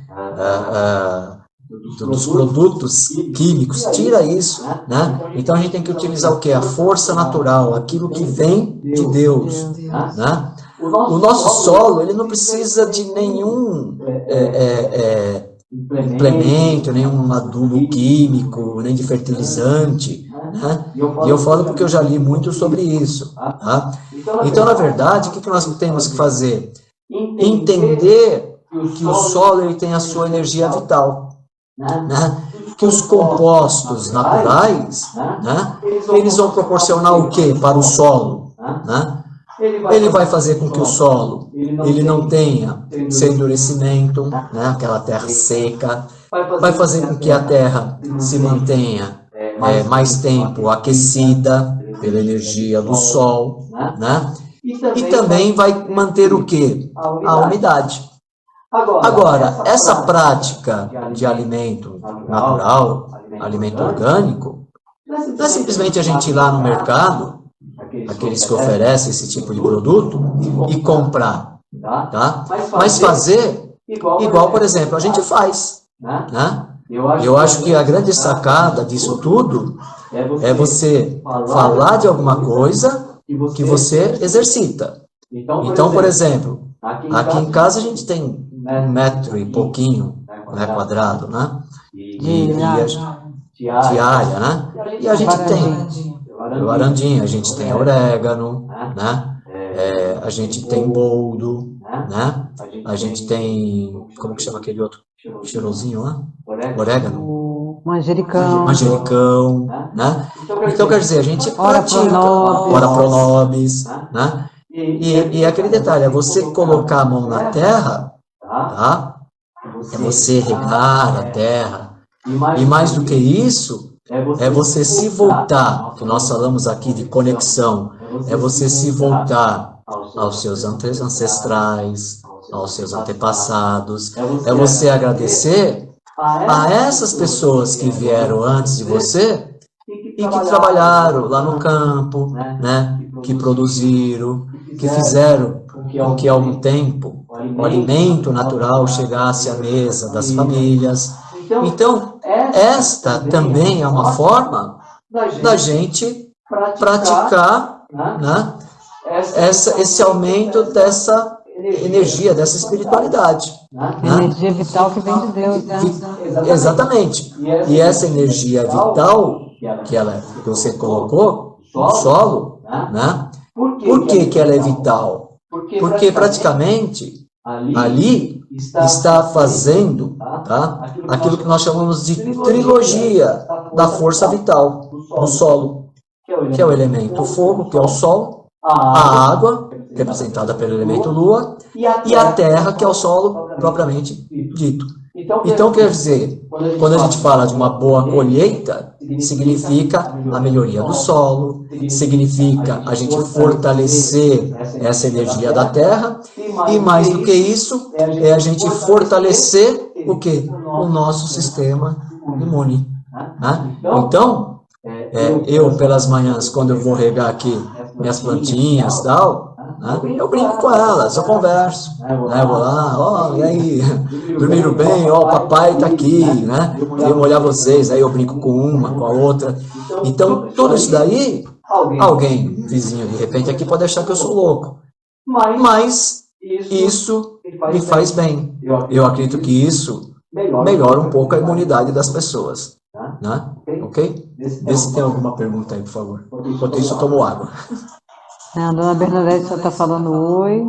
Dos produtos químicos, tira isso, né? Então a gente tem que utilizar o que? A força natural, aquilo que vem de Deus, né? O nosso solo, ele não precisa de nenhum implemento, nenhum adubo químico, nem de fertilizante, né? E eu falo porque eu já li muito sobre isso, tá? Então, na verdade, o que nós temos que fazer? entender que o solo ele tem a sua energia vital, né? Que os compostos naturais, né? Eles vão proporcionar o que para o solo, né? Ele vai fazer com que o solo ele não tenha seu endurecimento, né? Aquela terra seca, vai fazer com que a terra se mantenha mais tempo aquecida pela energia do sol, né? E também vai manter o que? A umidade. Agora, essa prática de alimento natural, alimento orgânico, não é simplesmente a gente ir lá no mercado, aqueles que oferecem esse tipo de produto, e comprar, tá? Mas fazer igual, por exemplo, a gente faz, né? Eu acho que a grande sacada disso tudo é você falar de alguma coisa que você exercita. Então, por exemplo, aqui em casa a gente tem 1 metro e pouquinho, né, quadrado, né? De área, né? E a gente tem varandinha, a gente tem orégano, né? A gente tem boldo, né? A gente tem, como que chama aquele outro cheirosinho lá? Orégano. Manjericão, né? Então, quer dizer, a gente pratica ora pro nobis, né? E aquele detalhe, é você colocar a mão na terra, tá? É você regar a terra. E mais do que isso, é você se voltar, que nós falamos aqui de conexão, é você se voltar aos seus ancestrais, aos seus antepassados, é você agradecer a essas pessoas que vieram antes de você e que trabalharam lá no campo, né? Que produziram, que fizeram com que há algum tempo o alimento natural chegasse à mesa das famílias. Então, esta também é uma forma da gente praticar, né, esse aumento dessa energia, dessa espiritualidade. Né? Energia vital que vem de Deus, né? Exatamente. E essa energia vital que você colocou no solo, né? Por que ela é vital? Porque praticamente ali está fazendo, tá, aquilo que nós chamamos de trilogia da força vital do solo, que é o elemento fogo, que é o sol, a água, representada pelo elemento lua, e a terra, que é o solo propriamente dito. Então, quer dizer, quando a gente fala de uma boa colheita, significa a melhoria do solo, significa a gente fortalecer essa energia da terra, e mais do que isso, é a gente fortalecer o quê? O nosso sistema imune. Né? Então, eu pelas manhãs, quando eu vou regar aqui minhas plantinhas e tal, né, eu brinco com elas, eu converso, né, eu vou lá, ó, e aí, dormiram bem, ó, o papai tá aqui, né, queria molhar vocês, aí eu brinco com uma, com a outra. Então, tudo isso daí, alguém, vizinho, de repente aqui pode achar que eu sou louco, mas isso me faz bem. Eu acredito que isso melhora um pouco a imunidade das pessoas. Né? Ok? Vê se tem alguma pergunta aí, por favor. Enquanto isso, eu tomo água. A dona Bernadette só está falando oi.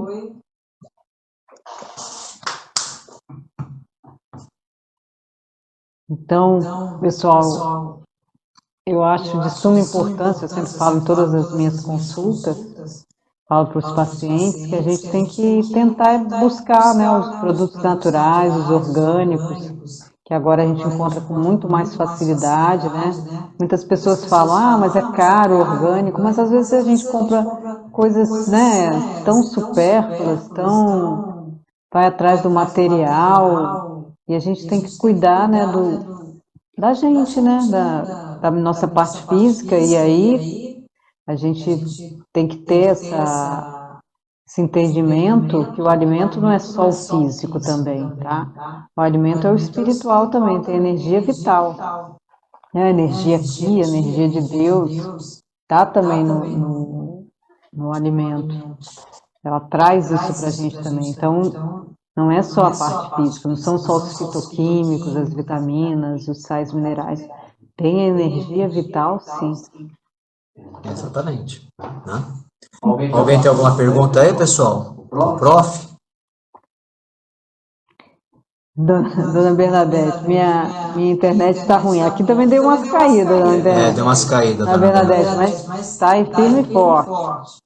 Então, pessoal, eu acho de suma importância, eu sempre falo em todas as minhas consultas, falo para os pacientes que a gente tem que tentar buscar, né, os produtos naturais, os orgânicos, que agora a gente encontra com muito mais facilidade, né? Muitas pessoas falam, mas é caro, orgânico, mas às vezes a gente compra coisas, né, tão supérfluas, vai atrás do material, e a gente tem que cuidar, né, da gente, né, da nossa parte física, e aí a gente tem que ter esse entendimento que o alimento não é só o físico também, tá? O alimento é o espiritual também, tem energia vital. Né? A energia aqui, a energia de Deus, tá também no alimento. Ela traz isso pra gente também. Então, não é só a parte física, não são só os fitoquímicos, as vitaminas, os sais minerais. Tem a energia vital, sim. Exatamente. Né? Alguém tem alguma pergunta aí, pessoal? O prof? Dona Bernadette, minha internet está ruim. Aqui também deu umas caídas, Dona Bernadette. Deu umas caídas, Dona Bernadette, mas está aí firme e forte.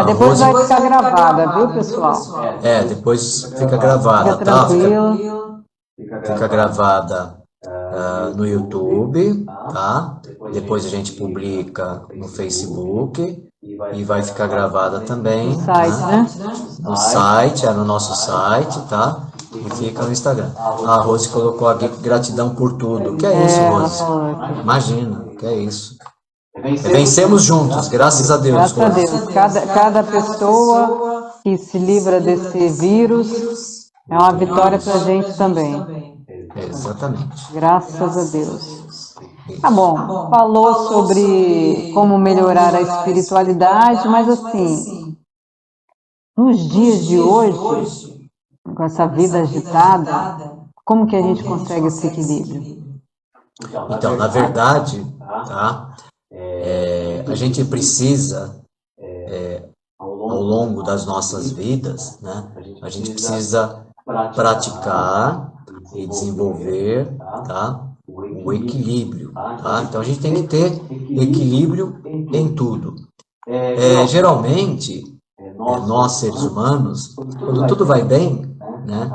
Depois vai ficar gravada, viu, pessoal? Depois fica gravada, Fica tranquilo. Fica gravada no YouTube, tá? Depois a gente publica no Facebook e vai ficar gravada também No site, né? no site, no nosso site, tá? E fica no Instagram. A Rose colocou aqui gratidão por tudo. Que é isso, Rose? Imagina, que é isso. Vencemos juntos, graças a Deus. Graças a Deus. Cada pessoa que se livra desse vírus é uma vitória para a gente também. Exatamente. Graças a Deus. Tá bom, falou sobre como melhorar a espiritualidade, mas assim, nos dias de hoje, com essa vida agitada, como que a gente consegue esse equilíbrio? Então, na verdade, tá? A gente precisa, ao longo das nossas vidas, né? A gente precisa praticar e desenvolver, tá? O equilíbrio, tá? Então a gente tem que ter equilíbrio em tudo. Geralmente, nós seres humanos, quando tudo vai bem, né?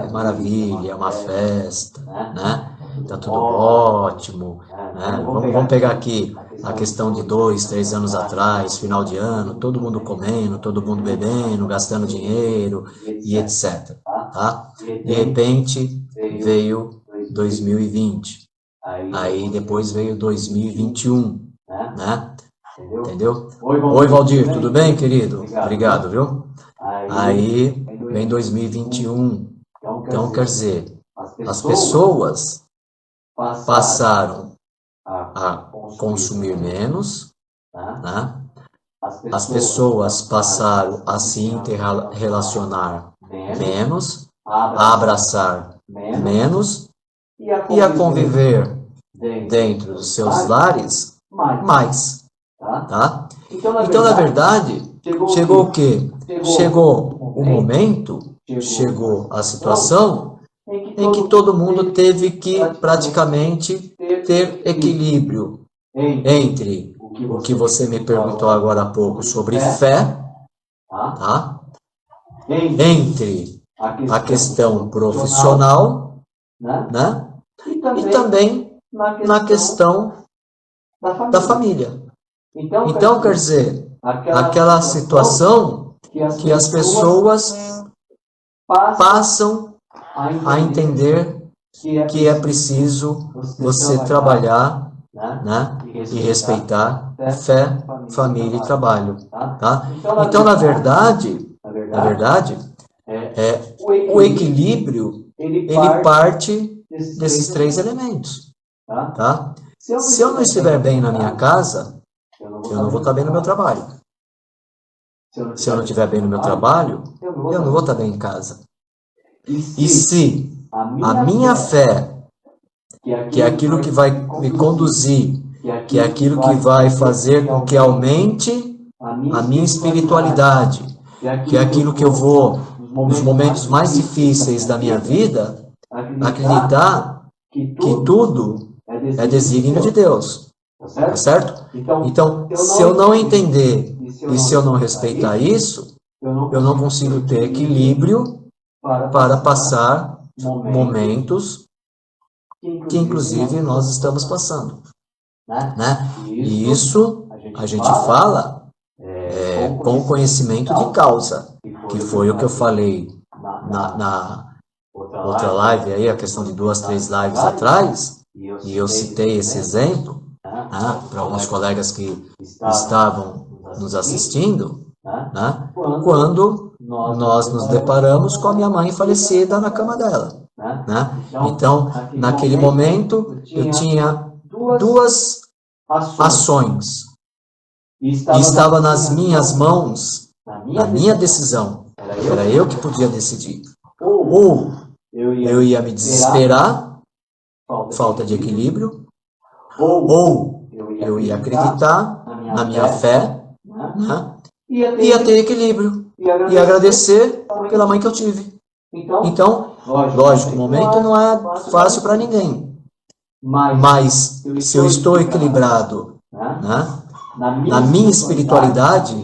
É maravilha, é uma festa, né? Tá tudo ótimo, né? Vamos pegar aqui a questão de 2, 3 anos atrás, final de ano, todo mundo comendo, todo mundo bebendo, gastando dinheiro e etc. Tá? De repente veio 2020, aí depois veio 2021, né? Entendeu? Oi, Valdir, tudo bem, querido? Obrigado, viu? Aí vem 2021, então quer dizer, as pessoas passaram a consumir menos, né? As pessoas passaram a se interrelacionar menos, a abraçar menos e a conviver dentro dos seus lares mais, tá? Então, na verdade, chegou o quê? Chegou o momento, chegou a situação em que todo mundo teve que praticamente ter equilíbrio entre o que você me perguntou agora há pouco sobre fé, tá? Entre a questão profissional, né? E também na questão da família. Então, quer dizer, aquela situação que as pessoas passam a entender que é preciso você trabalhar, né, e respeitar fé, família e trabalho, tá? Então, na verdade, o equilíbrio, ele parte desses 3 elementos, tá? Se eu não estiver bem na minha casa, eu não vou estar bem no meu trabalho. Se eu não estiver bem no meu trabalho, eu não vou estar bem em casa. E se a minha fé, que é aquilo que vai me conduzir, que é aquilo que vai fazer com que aumente a minha espiritualidade, que é aquilo que eu vou, nos momentos mais difíceis da minha vida, acreditar que tudo é desígnio de Deus, tá certo? Então, se eu não entender e se eu não respeitar isso, eu não consigo ter equilíbrio para passar momentos que, inclusive, nós estamos passando, né? E isso a gente fala com conhecimento de causa, que foi o que eu falei na outra live, aí, a questão de 2, 3 lives atrás, e eu citei esse exemplo, né, para alguns colegas que estavam nos assistindo, né, quando nós nos deparamos com a minha mãe falecida na cama dela, né? Então, naquele momento, eu tinha 2 ações e estava nas minhas mãos, na minha decisão. Era eu que podia decidir. Ou eu ia me desesperar, falta de equilíbrio, ou eu ia acreditar na minha fé, né? Ia ter equilíbrio e agradecer pela mãe que eu tive. Então, Lógico, o momento não é fácil para ninguém. Mas se eu estou equilibrado, né, na minha espiritualidade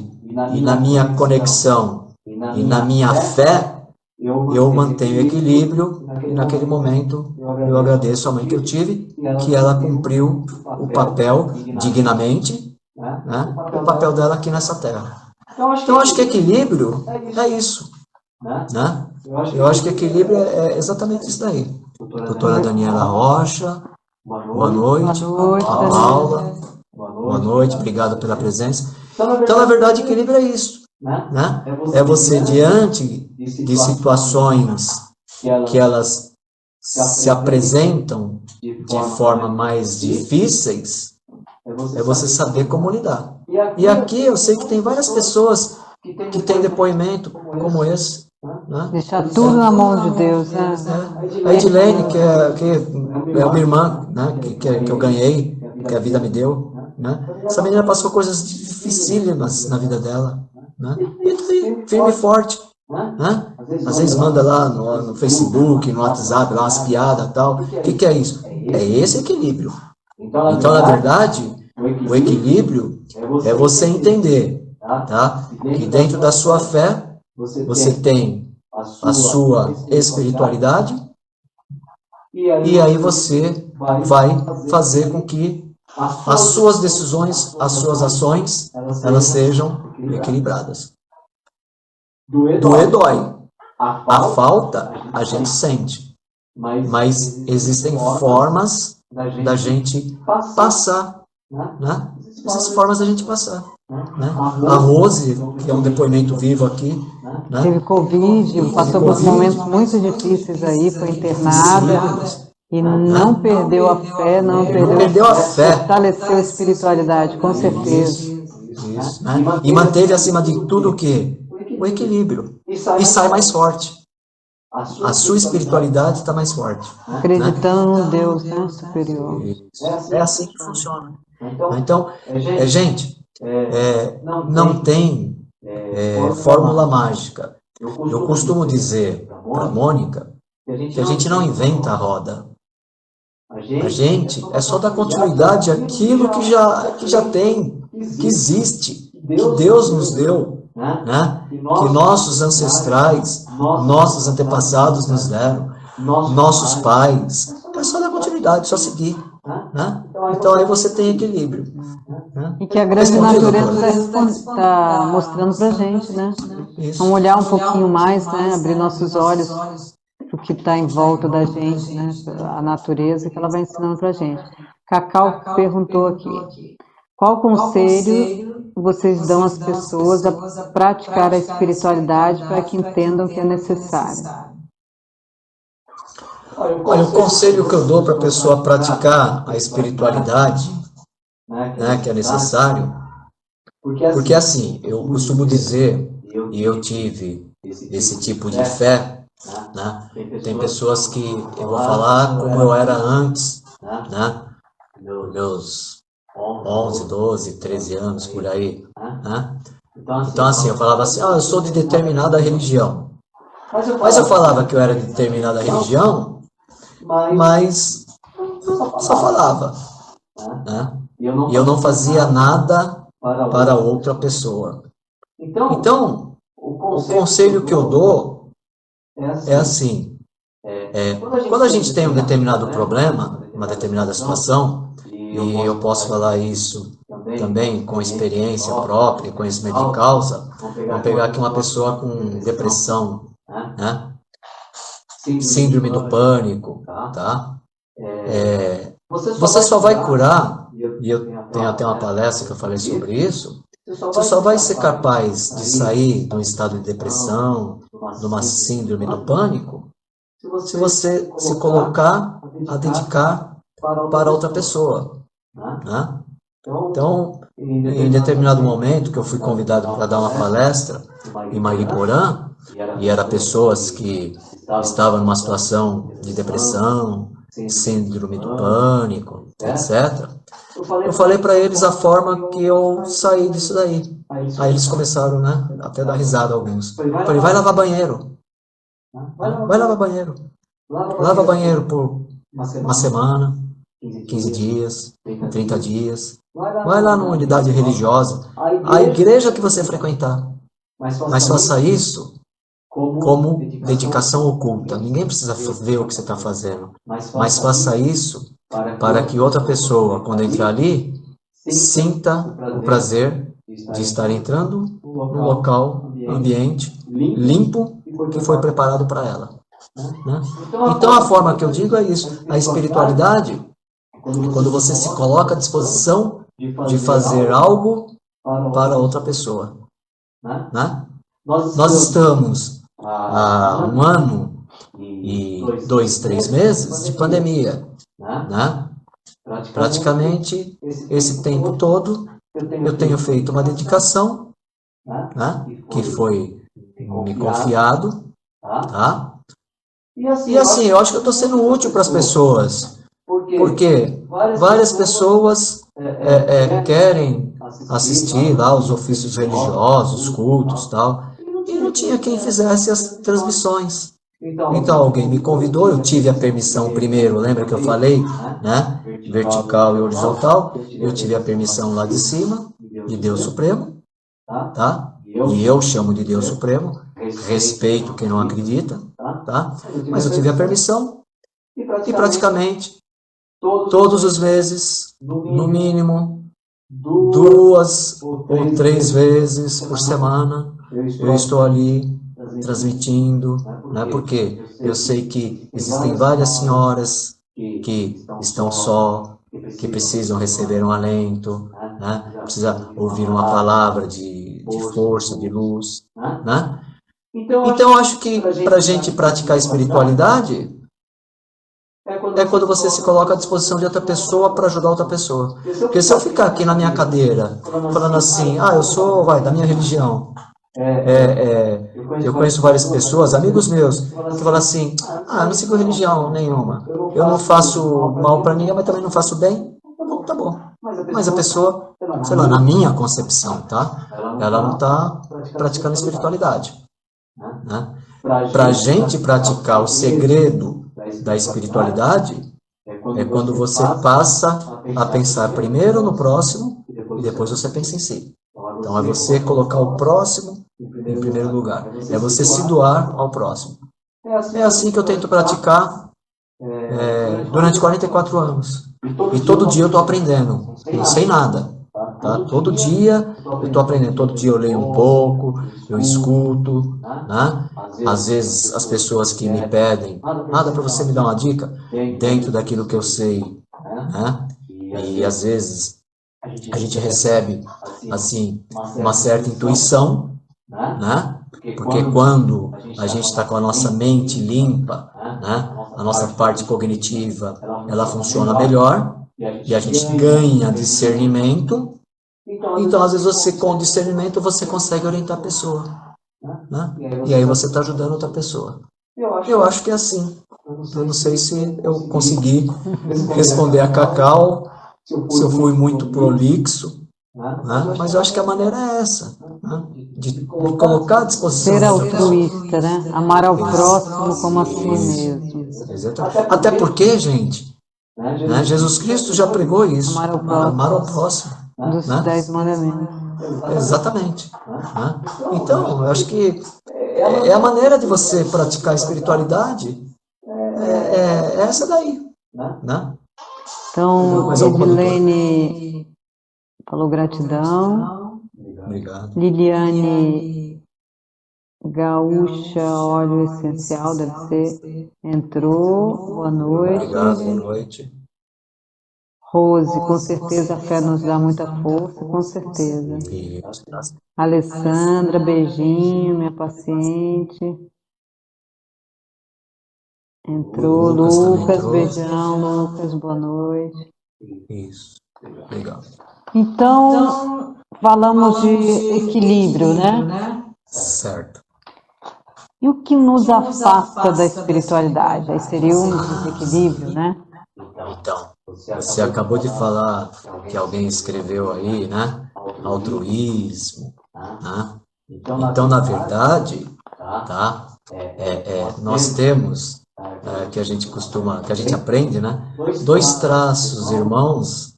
e na minha conexão e na minha fé, eu mantenho equilíbrio e naquele momento eu agradeço a mãe que eu tive, que ela cumpriu o papel dignamente, né, o papel dela aqui nessa terra. Então, acho que equilíbrio é isso. Né? Eu acho que equilíbrio é exatamente isso daí. Doutora Daniela Rocha, boa noite. A Paula, boa noite, obrigado pela presença. Então, na verdade, equilíbrio é isso. Né? É você, diante de situações que elas se apresentam de forma mais difíceis, é você saber como lidar. E aqui eu sei que tem várias pessoas que têm depoimento como esse. Né? Deixar tudo na mão de Deus, né? A Edilene, que é uma irmã, né? que eu ganhei, que a vida me deu. Né? Essa menina passou coisas dificílimas na vida dela. Né? E firme e forte. Né? Às vezes manda lá no Facebook, no WhatsApp, lá umas piadas e tal. O que é isso? É esse equilíbrio. Então, na verdade, o equilíbrio é você entender, tá? Que dentro da sua fé, você tem a sua espiritualidade e aí você vai fazer com que as suas decisões, as suas ações, elas sejam equilibradas. Doer dói. A falta a gente sente. Mas existem formas da gente passar. Né? Essas formas da gente passar. Né? A Rose, que é um depoimento vivo aqui, né? Teve Covid, passou por momentos muito difíceis aí, foi internada e não perdeu a fé, não perdeu a fé, fortaleceu a espiritualidade, com certeza. Isso, né? E manteve acima de tudo o quê? O equilíbrio. E sai mais forte. A sua espiritualidade está mais forte. Acreditando no Deus, né, superior. É assim que funciona. Então, gente, não tem fórmula mágica. Eu costumo dizer para a Mônica que a gente não inventa a roda. A gente é só dar continuidade àquilo que já tem, que existe, que Deus nos deu, né? Que nossos ancestrais, nossos antepassados nos deram, nossos pais. É só dar continuidade, só seguir. Né? Então aí você tem equilíbrio. Né? E que a grande natureza está mostrando para a gente, né? Isso. Vamos olhar um pouquinho mais, né? Abrir nossos olhos para o que está em volta da gente, né? A natureza que ela vai ensinando para a gente. Cacau perguntou aqui: qual conselho vocês dão às pessoas a praticar a espiritualidade para que entendam que é necessário? Olha, o conselho que eu dou para a pessoa praticar a espiritualidade, né, que é necessário, porque assim, eu costumo dizer, e eu tive esse tipo de fé, né, tem pessoas que eu vou falar como eu era antes, né, meus 11, 12, 13 anos, por aí, né? Então assim, eu falava assim, eu sou de determinada religião, mas eu falava que eu era de determinada religião, mas só falava, né? E eu não fazia nada para outra pessoa. Então, o conselho que eu dou é assim, quando a gente tem um determinado problema, uma determinada situação, e eu posso falar isso também com experiência própria, conhecimento de causa, vamos pegar aqui uma pessoa com depressão, né? Síndrome do pânico, tá? Você só vai curar, e eu tenho até uma palestra que eu falei sobre isso, você só vai ser capaz de sair de um estado de depressão, de uma síndrome do pânico, se você se colocar a dedicar para outra pessoa. Né? Então, em determinado momento que eu fui convidado para dar uma palestra em Mariporã, e eram pessoas que estavam numa situação de depressão, síndrome do pânico, etc. Eu falei para eles a forma que eu saí disso daí. Aí eles começaram, né, até dar risada alguns. Eu falei, vai lavar banheiro. Vai lavar banheiro. Lava banheiro por uma semana, 15 dias, 30 dias. Vai lá numa unidade religiosa, a igreja que você frequentar. Mas faça isso como dedicação oculta. Ninguém precisa ver o que você está fazendo. Mas faça isso para que outra pessoa, quando entrar ali, sinta o prazer de estar entrando no local, ambiente limpo que foi preparado para ela. Né? Então a forma que eu digo é isso. A espiritualidade é quando você se coloca à disposição de fazer algo para outra pessoa. Né? Nós estamos há 1 ano e 2, 3 meses de pandemia. Né? Praticamente esse tempo todo eu tenho feito uma dedicação, né? Que foi me confiado. Tá? E assim, eu acho que eu estou sendo útil para as pessoas. Porque várias pessoas querem assistir lá os ofícios religiosos, os cultos e tal, e não tinha quem fizesse as transmissões. Então alguém me convidou, eu tive a permissão primeiro, lembra que eu falei, né? Vertical e horizontal, eu tive a permissão lá de cima, de Deus Supremo, tá? E eu chamo de Deus Supremo, respeito quem não acredita, tá? Mas eu tive a permissão e praticamente todos os meses, no mínimo 2 ou 3 vezes por semana, eu estou ali transmitindo, né? Porque eu sei que existem várias senhoras que estão só, que precisam receber um alento, né? Precisa ouvir uma palavra de força, de luz, né? Então eu acho que para a gente praticar a espiritualidade é quando você se coloca à disposição de outra pessoa para ajudar outra pessoa. Porque se eu ficar aqui na minha cadeira falando assim, eu sou, da minha religião, eu conheço várias pessoas, amigos meus, que falam assim, eu não sigo religião nenhuma, eu não faço mal para ninguém, mas também não faço bem, tá bom. Mas a pessoa, sei lá, na minha concepção, tá? Ela não está praticando espiritualidade. Né? Para a gente praticar o segredo da espiritualidade é quando você passa a pensar primeiro no próximo e depois você pensa em si. Então é você colocar o próximo em primeiro lugar. É você se doar ao próximo. É assim que eu tento praticar durante 44 anos. E todo dia eu estou aprendendo. Não sei nada. Tá? Todo dia eu estou aprendendo. Todo dia eu leio um pouco, eu escuto. Né? Às vezes as pessoas que me pedem, nada para você me dar uma dica, dentro daquilo que eu sei. Né? E às vezes a gente recebe assim uma certa intuição, né? Porque quando a gente está com a nossa mente limpa, né? A nossa parte cognitiva ela funciona melhor e a gente ganha discernimento. Então, às vezes, você com discernimento, você consegue orientar a pessoa. Né? E aí você está ajudando outra pessoa. Eu acho que é assim. Eu não sei se eu consegui responder a Cacau, se eu fui muito prolixo, né? Mas eu acho que a maneira é essa. Né? De me colocar à disposição. Ser altruísta, né? Amar ao próximo como a si mesmo. Exatamente. Até porque, gente, né? Jesus Cristo já pregou isso. Amar ao próximo. Dos 10 mandamentos. Exatamente. Né? Então, eu acho que é a maneira de você praticar a espiritualidade é essa daí. Né? Então, Edilene falou gratidão. Obrigado. Liliane Gaúcha, óleo essencial, deve ser. Entrou. Boa noite. Obrigado, boa noite. Rose, com certeza a fé nos dá muita força, com certeza. Alessandra, beijinho, minha paciente. Entrou. Lucas, beijão, Lucas, boa noite. Isso, legal. Então, falamos de equilíbrio, né? Certo. E o que nos afasta da espiritualidade? Aí seria um desequilíbrio, né? Então, você acabou de falar que alguém escreveu aí, né? Altruísmo, né? Então, na verdade, tá? nós temos, que a gente aprende, né? Dois traços irmãos,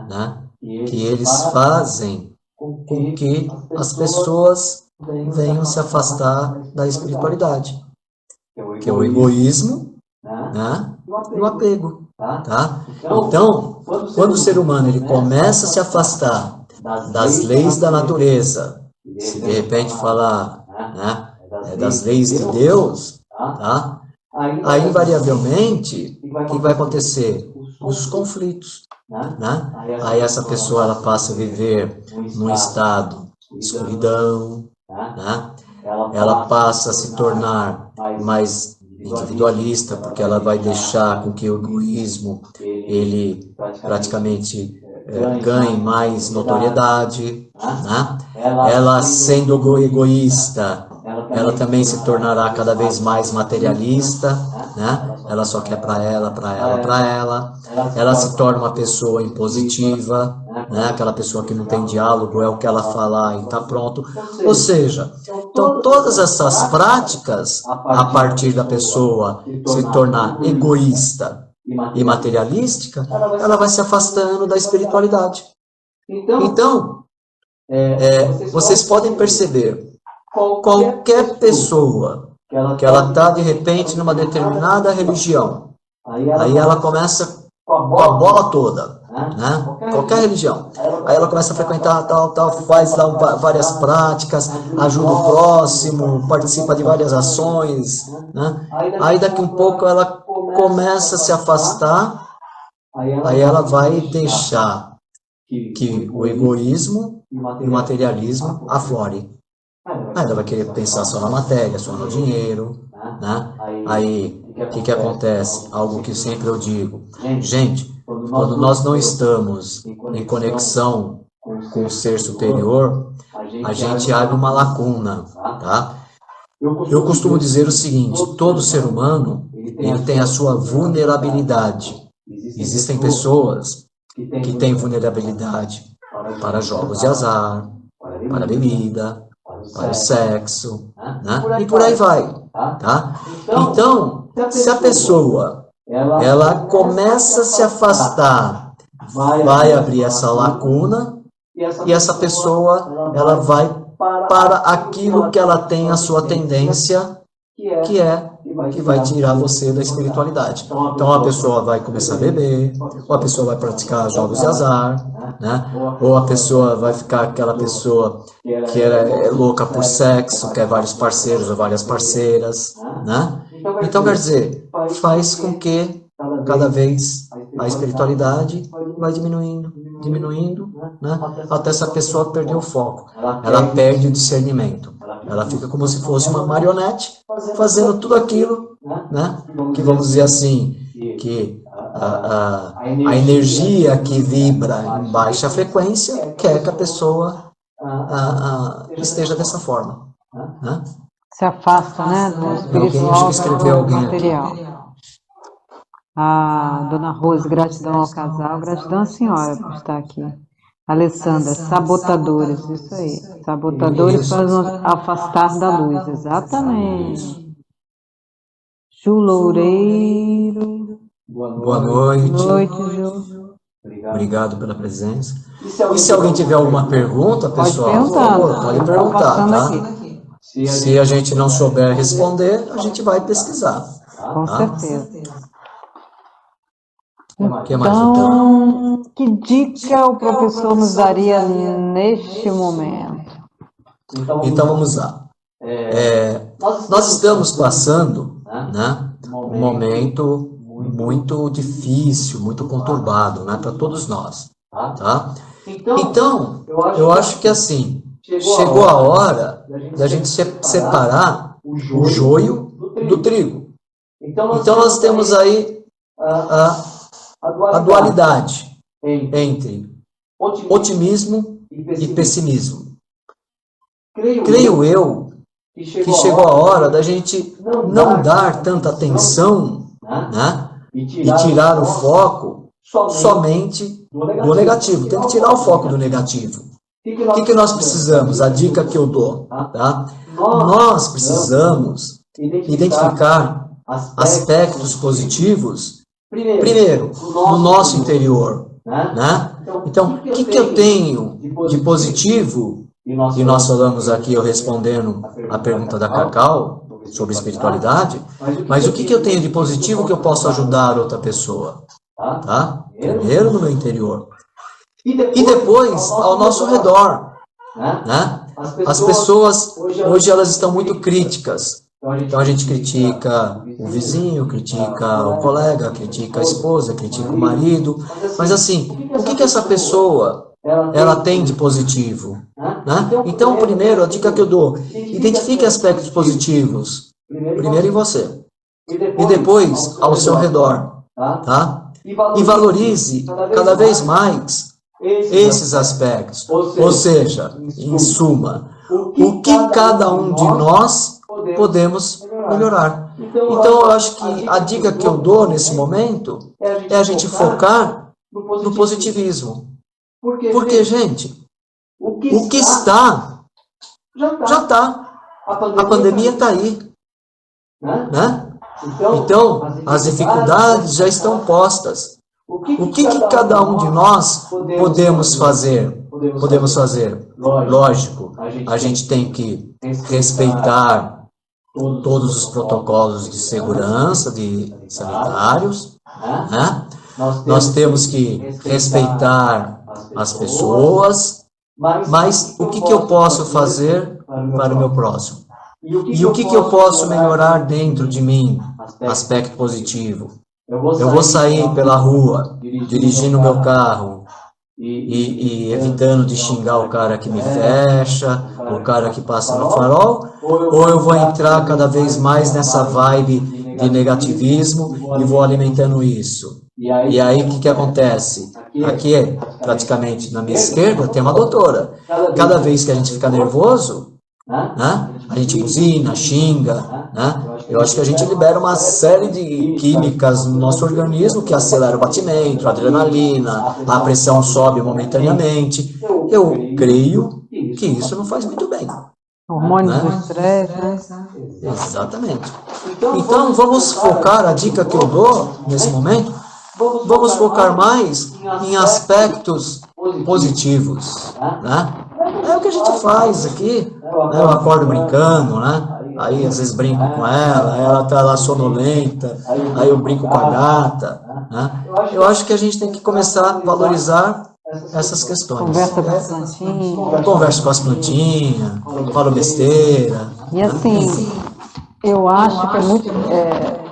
né? Que eles fazem com que as pessoas venham se afastar da espiritualidade, que é o egoísmo, né? E o apego, tá? Então, quando o ser humano ele começa a se afastar das leis da natureza, se de repente falar, né, das leis de Deus, tá? Aí, invariavelmente, o que vai acontecer? Os conflitos, né? Aí essa pessoa ela passa a viver num estado de escuridão, né? Ela passa a se tornar mais individualista, porque ela vai deixar com que o egoísmo ele praticamente ganhe mais notoriedade, né? Ela sendo egoísta, ela também se tornará cada vez mais materialista, né? Ela só quer para ela, para ela, para ela. Ela se torna uma pessoa impositiva, né? Aquela pessoa que não tem diálogo, é o que ela falar e está pronto. Ou seja, então todas essas práticas, a partir da pessoa se tornar egoísta e materialística, ela vai se afastando da espiritualidade. Então, vocês podem perceber, qualquer pessoa que ela está de repente numa determinada religião, aí ela começa com a bola toda, né? Qualquer religião, aí ela começa a frequentar tal, faz lá várias práticas, ajuda o próximo, participa de várias ações, né? Aí daqui um pouco ela começa a se afastar, aí ela vai deixar que o egoísmo e o materialismo aflore. Aí ela vai querer pensar só na matéria, só no dinheiro, né? Aí, o que acontece? Algo que sempre eu digo. Gente, quando nós não estamos em conexão com o ser superior, a gente abre uma lacuna, tá? Eu costumo dizer o seguinte, todo ser humano, ele tem a sua vulnerabilidade. Existem pessoas que têm vulnerabilidade para jogos de azar, para bebida, para o sexo, né? E por aí vai, tá? Então, se a pessoa ela começa a se afastar, vai abrir essa lacuna e essa pessoa ela vai para aquilo que ela tem a sua tendência, que vai tirar você da espiritualidade. Então a pessoa vai começar a beber, ou a pessoa vai praticar jogos de azar, né? Ou a pessoa vai ficar aquela pessoa que é louca por sexo, quer vários parceiros ou várias parceiras, né? Então quer dizer, faz com que cada vez a espiritualidade vai diminuindo, né? Até essa pessoa perder o foco, ela perde o discernimento. Ela fica como se fosse uma marionete, fazendo tudo aquilo, né? Que vamos dizer assim, que a energia que vibra em baixa frequência quer que a pessoa esteja dessa forma, né? Se afasta, né, do espiritual do material. A Dona Rose, gratidão ao casal, gratidão à senhora por estar aqui. Alessandra, sabotadores, isso aí. Sabotadores para nos afastar da luz, exatamente. Ju Loureiro. Boa noite. Boa noite, Ju. Obrigado pela presença. E se alguém tiver alguma pergunta, pessoal, pode perguntar, tá? Aqui. Se a gente não souber responder, a gente vai pesquisar. Com certeza. Então, que dica o professor nos daria neste momento? Então vamos lá. Nós estamos passando, né, um momento muito difícil, muito conturbado, né, para todos nós. Tá? Então, eu acho que assim, chegou a hora da gente separar o joio do trigo. Então nós temos aí a dualidade entre otimismo e pessimismo. Creio eu que chegou a hora da gente não dar tanta atenção, né, e tirar o foco somente do negativo. Tem que tirar o foco do negativo. O que nós precisamos? A dica que eu dou, tá? Nós precisamos identificar aspectos positivos, primeiro, no nosso interior, né? Então, o que eu tenho de positivo? E nós falamos aqui, eu respondendo a pergunta da Cacau sobre espiritualidade, mas o que eu tenho de positivo que eu posso ajudar outra pessoa? Tá? Primeiro no meu interior. E depois ao nosso redor, né? As pessoas, hoje elas estão muito críticas. Então a gente critica o vizinho, critica o colega, critica a esposa, critica o marido. Mas assim, o que essa pessoa ela tem de positivo? Né? Então, primeiro, a dica que eu dou, identifique aspectos positivos. Primeiro em você. E depois ao seu redor. Tá? E valorize cada vez mais esses aspectos. Ou seja, em suma, o que cada um de nós podemos melhorar. Então, eu acho que a dica que eu dou nesse momento é a gente focar no positivismo. Porque, gente, o que está, já está. A pandemia está aí. Né? Então, as dificuldades já estão postas. O que cada um de nós podemos fazer? Lógico, a gente tem que respeitar todos os protocolos de segurança, de sanitários, né? Nós temos que respeitar as pessoas, mas o que eu posso fazer para o meu próximo? E o que eu posso melhorar dentro de mim? Aspecto positivo. Eu vou sair pela rua, dirigindo o meu carro e evitando de xingar o cara que me fecha, o cara que passa no farol, ou eu vou entrar cada vez mais nessa vibe de negativismo e vou alimentando isso. E aí o que acontece? Aqui, praticamente na minha esquerda, tem uma doutora. Cada vez que a gente fica nervoso, né, a gente buzina, xinga, né? Eu acho que a gente libera uma série de químicas no nosso organismo que acelera o batimento, a adrenalina, a pressão sobe momentaneamente. Eu creio que isso não faz muito bem. Hormônios do estresse, né? Exatamente. Então, vamos focar, a dica que eu dou nesse momento, vamos focar mais em aspectos positivos, né? É o que a gente faz aqui, né? Eu acordo brincando, né? Aí às vezes brinco com ela está lá sonolenta, aí eu brinco com a gata, né? Eu acho que a gente tem que começar a valorizar essas questões. Conversa com as plantinhas. Converso com as plantinhas, falo besteira. E assim, eu acho que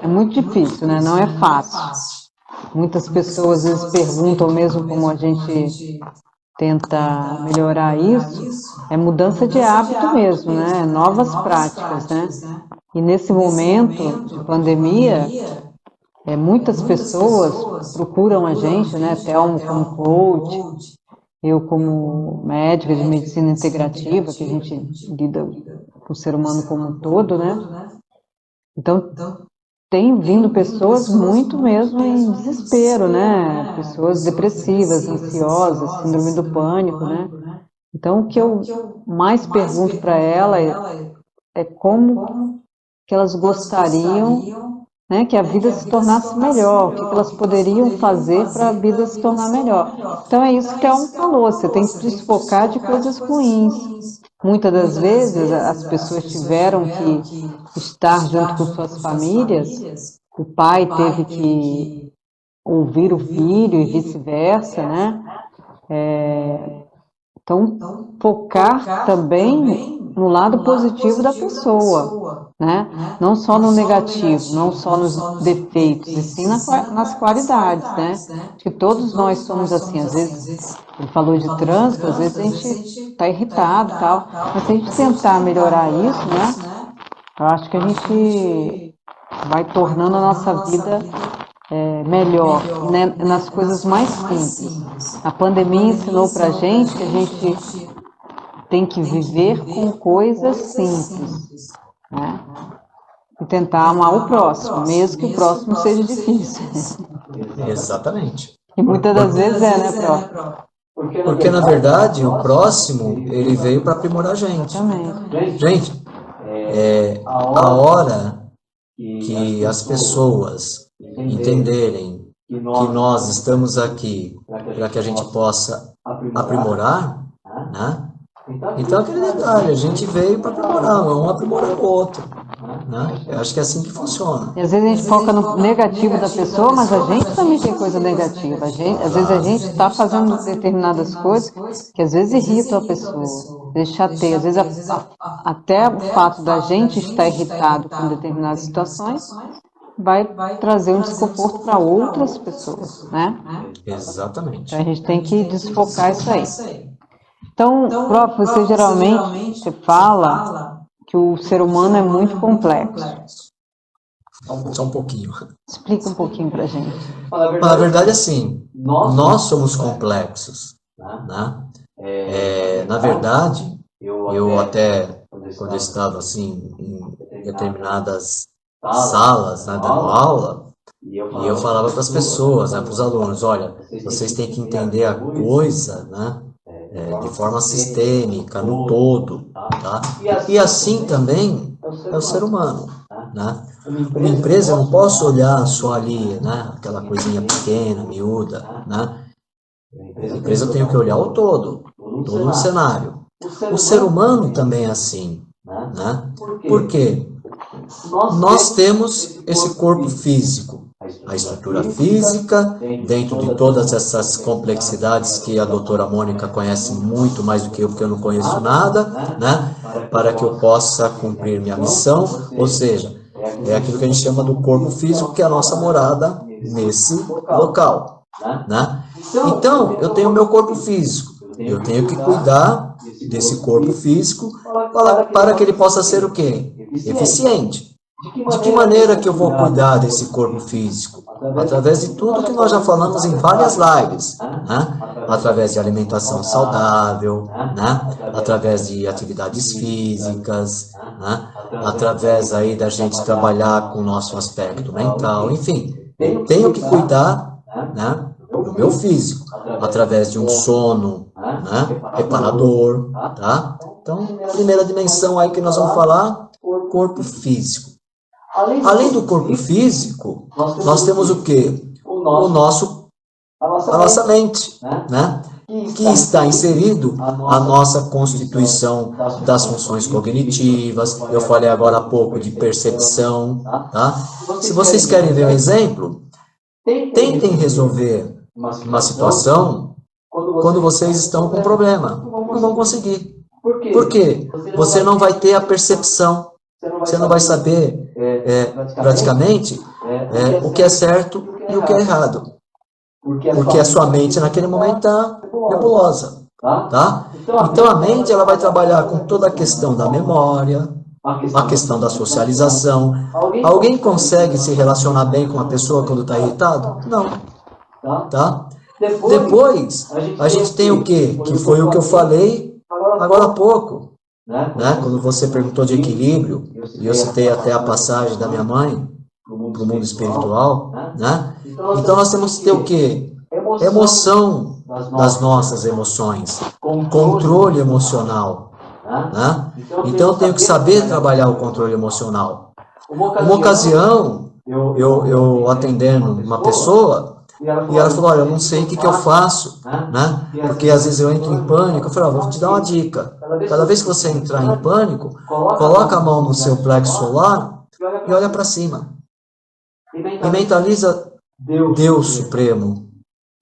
é muito difícil, né? Não é fácil. Muitas pessoas às vezes perguntam mesmo como a gente tenta melhorar isso, é mudança de hábito mesmo, né? Novas práticas, né? E nesse momento de pandemia, muitas pessoas procuram a gente, né? Thelmo como coach, eu como médica de medicina integrativa, que a gente lida com o ser humano como um todo, né? Então, tem vindo pessoas muito mesmo em desespero, né? Pessoas depressivas, ansiosas, síndrome do pânico, né? Então, o que eu mais pergunto para ela é como que elas gostariam, né, que a vida se tornasse melhor, o que elas poderiam fazer para a vida se tornar melhor. Então, é isso que ela falou, você tem que se desfocar de coisas ruins. Muitas das vezes as pessoas tiveram que estar junto com suas famílias, o pai teve que ouvir o filho e vice-versa, né? Então, focar também no lado positivo da pessoa, né? Não só no negativo, não só nos defeitos, e sim nas qualidades, né? Que todos nós somos assim, às vezes, ele falou de trânsito, às vezes a gente está irritado e tal, mas se a gente tentar melhorar isso, né? Eu acho que a gente vai tornando a nossa vida melhor, né, nas coisas mais simples. A pandemia ensinou pra gente que a gente tem que viver com coisas simples, né? E tentar amar o próximo, mesmo que o próximo seja difícil. Exatamente. E muitas das vezes né, Pró? Porque, na verdade, o próximo, ele veio para aprimorar a gente. Exatamente. Gente, a hora que as pessoas entenderem que nós estamos aqui para que a gente possa aprimorar, né? Então, aquele detalhe, a gente veio para aprimorar, um aprimorando o outro. Né? Eu acho que é assim que funciona. E às vezes a gente foca no negativo da pessoa, mas a gente também tem coisa negativa. Às vezes a gente está fazendo determinadas coisas que às vezes irritam a pessoa, às vezes chateia, às vezes até o fato da gente estar irritado com determinadas situações vai trazer um desconforto para outras pessoas, né? Exatamente. Então a gente tem que desfocar isso aí. Então, prof, você geralmente fala que o ser humano é muito complexo. Só um pouquinho. Explica um pouquinho pra gente. Na verdade, assim, nós somos complexos. Né? Na verdade, eu até, quando eu estava assim, em determinadas salas, né, dando aula, e eu falava para as pessoas, né, para os alunos, olha, vocês têm que entender a coisa, né, de forma sistêmica, no todo, tá? E assim também é o ser humano, né? Uma empresa, eu não posso olhar só ali, né, aquela coisinha pequena, miúda, né? A empresa eu tenho que olhar o todo o cenário. O ser humano também é assim, né? Por quê? Nós temos esse corpo físico, a estrutura física, dentro de todas essas complexidades que a doutora Mônica conhece muito mais do que eu, porque eu não conheço nada, né? Para que eu possa cumprir minha missão, ou seja, é aquilo que a gente chama do corpo físico, que é a nossa morada nesse local, né? Então, eu tenho o meu corpo físico, eu tenho que cuidar desse corpo físico para que ele possa ser o quê? Eficiente. De que maneira que eu vou cuidar desse corpo físico? Através de tudo que nós já falamos em várias lives, né? Através de alimentação saudável, né? Através de atividades físicas, né? Através aí da gente trabalhar com o nosso aspecto mental, enfim, eu tenho que cuidar, né, do meu físico, através de um sono, né, reparador, tá? Então, primeira dimensão aí que nós vamos falar, corpo físico. Além do corpo físico, nós temos o quê? A nossa mente, né? Que está inserido a nossa constituição das funções cognitivas. Eu falei agora há pouco de percepção, tá? Se vocês querem ver um exemplo, tentem resolver uma situação quando vocês estão com problema. Não vão conseguir. Por quê? Você não vai ter a percepção. Você não vai saber, praticamente, o que é certo e o que é errado. Porque a sua mente, naquele momento, está nebulosa. Tá? Então, a mente ela vai trabalhar com toda a questão da memória, a questão da socialização. Alguém consegue se relacionar bem com uma pessoa quando está irritado? Não. Tá? Depois, a gente tem o quê? Que foi o que eu falei agora há pouco. Né? Quando você perguntou de equilíbrio, e eu citei até a passagem da minha mãe para o mundo espiritual, né? Então nós temos que ter o quê? Emoção das nossas emoções, controle emocional, né? Então eu tenho que saber trabalhar o controle emocional. Uma ocasião, eu atendendo uma pessoa, e ela falou, olha, eu não sei o que eu faço, né? Porque às vezes eu entro em pânico. Eu falei, vou te dar uma dica. Cada vez que você entrar em pânico, coloca a mão no seu plexo solar e olha para cima. E mentaliza Deus Supremo,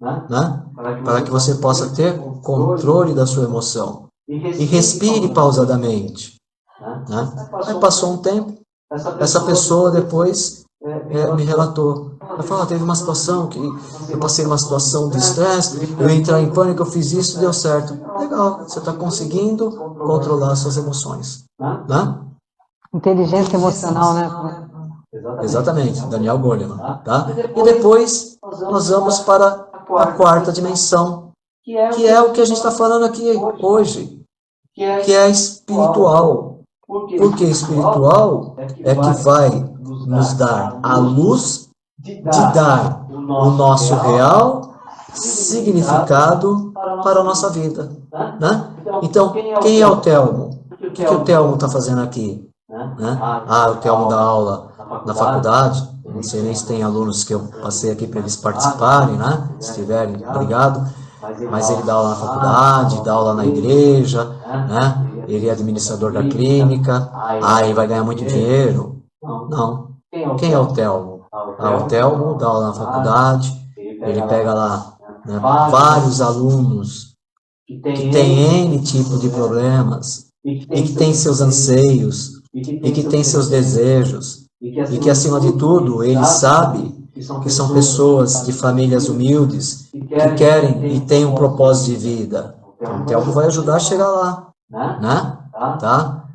né? Para que você possa ter controle da sua emoção. E respire pausadamente. Né? Aí passou um tempo, essa pessoa depois me relatou. Ela falou, teve uma situação que eu passei uma situação de estresse, eu entrar em pânico, eu fiz isso, deu certo. Legal, você está conseguindo controlar suas emoções. Né? Inteligência emocional, né? Exatamente, Daniel Goleman. Tá? E depois nós vamos para a quarta dimensão, que é o que a gente está falando aqui hoje, que é espiritual. Porque espiritual é que vai nos dar a luz de dar o nosso real significado para a nossa vida. Né? Então, quem é o Telmo? O que o Telmo está fazendo aqui? né? O Telmo dá aula na faculdade, não sei nem se tem alunos que eu passei aqui para eles participarem, né? Se tiverem, obrigado. Mas ele dá aula na faculdade, dá aula na igreja, né? Ele é administrador da clínica, ele vai ganhar muito dinheiro. Não. Quem é o Telmo? O Telmo dá aula na faculdade, ele pega lá, né, vários alunos que têm N tipo de problemas, e que têm seus anseios, e que têm seus desejos, e que, acima de tudo, ele sabe que são pessoas de famílias humildes, que querem e têm um propósito de vida. Então, o Telmo vai ajudar a chegar lá, né? Tá?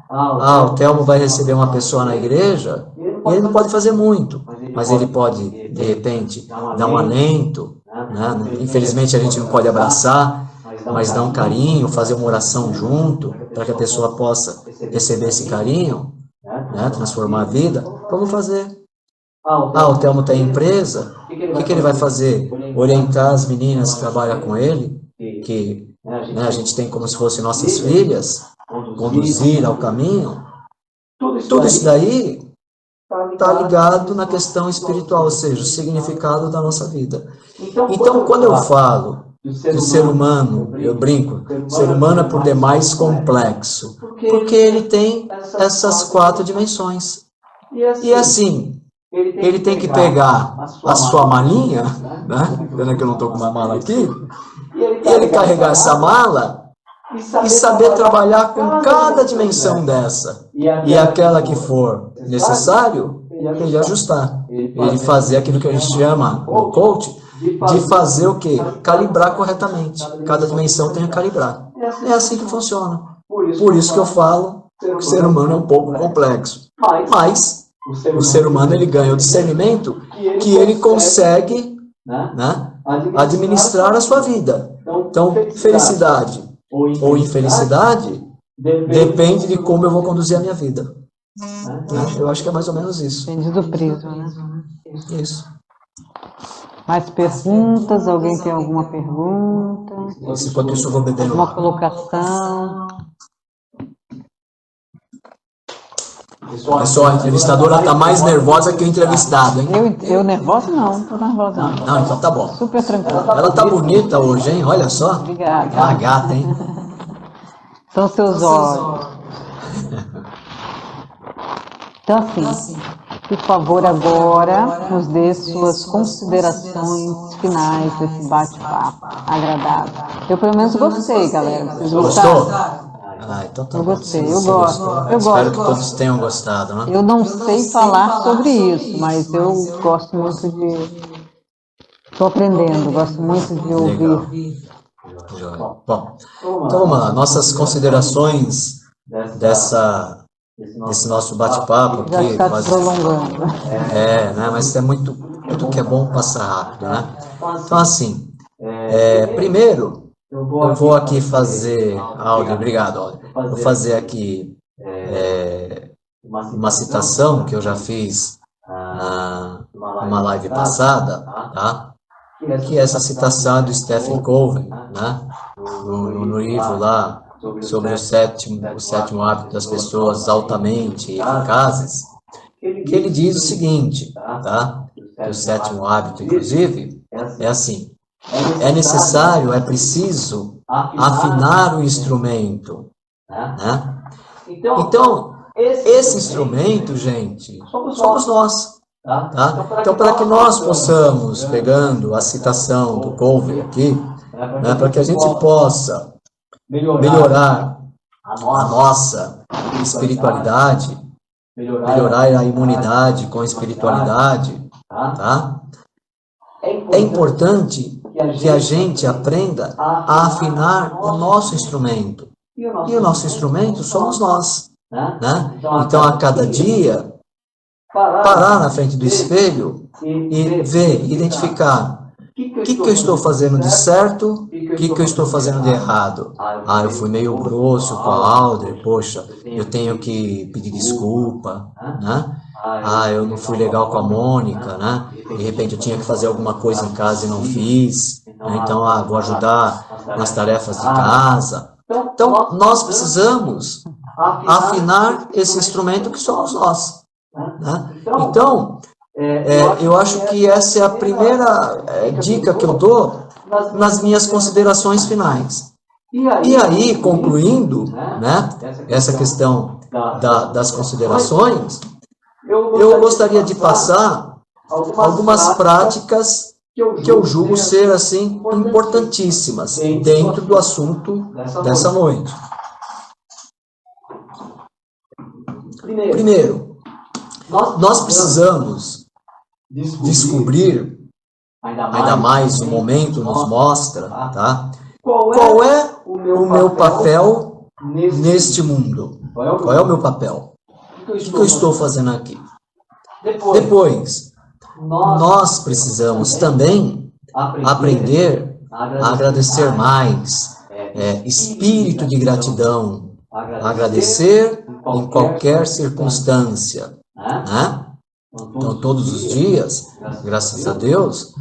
O Telmo vai receber uma pessoa na igreja, e ele não pode fazer muito, mas ele pode, de repente, dar um alento, né? Infelizmente a gente não pode abraçar, mas dar um carinho, fazer uma oração junto, para que a pessoa possa receber esse carinho, né? Transformar a vida. Vamos fazer. O Telmo tem empresa, o que ele vai fazer? Orientar as meninas que trabalham com ele, que, né, a gente tem como se fossem nossas filhas, conduzir ao caminho. Tudo isso daí está ligado na questão espiritual, ou seja, o significado da nossa vida. Então, quando eu falo que o ser humano, eu brinco, o ser humano é por demais complexo, porque ele tem essas 4 dimensões. E assim, ele tem que pegar a sua malinha, né? Pena que eu não estou com uma mala aqui, e ele carregar essa mala e saber trabalhar com cada dimensão dessa. E aquela que for necessário, ele ajustar. Ele fazer aquilo que a gente chama, no coach, de fazer o quê? Calibrar corretamente. Cada dimensão tem que calibrar. É assim que funciona. Por isso que eu falo que o ser humano é um pouco complexo. Mas o ser humano, ele ganha o discernimento que ele consegue, né, administrar a sua vida. Então, felicidade ou infelicidade depende de como eu vou conduzir a minha vida. Né? Eu acho que é mais ou menos isso. Depende do prisma, né? Isso. Mais perguntas? Alguém tem alguma pergunta? Enquanto isso, eu vou beber uma colocação? Pessoal, a entrevistadora está mais nervosa que o entrevistado, hein? Eu nervosa não, não estou nervosa não. Não, então tá bom. Super tranquila. Ela tá bonita hoje, hein? Olha só. Obrigada. Uma gata, hein? São seus olhos. Então, assim, por favor, agora nos dê suas considerações finais desse bate-papo agradável. Eu, pelo menos, gostei, galera. Vocês gostaram? Então tá eu bom. gostei, eu gosto. Espero que todos tenham gostado, né? Eu não sei falar sobre isso, mas eu gosto muito de... Estou aprendendo, gosto muito de ouvir. Legal. Bom, então vamos lá. Nossas considerações desse nosso bate-papo aqui. Já está se prolongando. Né? Mas é muito que é bom passar rápido, né? Então, assim, primeiro, eu vou aqui fazer, Alder, obrigado, Alder. Vou fazer aqui uma citação que eu já fiz numa live passada, tá? Que essa citação é do Stephen Covey, né? No livro lá sobre o sétimo hábito das pessoas altamente eficazes, que ele diz o seguinte, tá? Que o sétimo hábito, inclusive, é assim: é necessário, é preciso afinar o instrumento, né? Então, esse instrumento, gente, somos nós. Tá? Então, para que nós possamos, pegando a citação do Covey aqui, né, para que a gente possa melhorar a nossa espiritualidade, melhorar a imunidade com a espiritualidade, tá? É importante que a gente aprenda a afinar o nosso instrumento. E o nosso instrumento somos nós, né? Então, a cada dia, parar na frente do espelho e ver, identificar o que eu estou fazendo de certo, o que eu estou fazendo de errado. Eu fui meio grosso com a Alder, poxa, eu tenho que pedir desculpa, né? Eu não fui legal com a Mônica, né? De repente eu tinha que fazer alguma coisa em casa e não fiz, né? Então, vou ajudar nas tarefas de casa. Então, nós precisamos afinar esse instrumento que somos nós. Né? Então, eu acho que essa é a primeira dica que eu dou nas minhas considerações finais. E aí, concluindo, né, essa questão das considerações, eu gostaria de passar algumas práticas que eu julgo ser assim importantíssimas dentro do assunto dessa noite. Primeiro, nós precisamos descobrir, ainda mais o momento nos mostra, tá? Qual é o meu papel neste mundo? Qual é o meu papel? O que eu estou fazendo aqui? Depois, nós precisamos também aprender a agradecer mais, espírito de gratidão, agradecer em qualquer circunstância, né? Então, todos os dias, graças a Deus,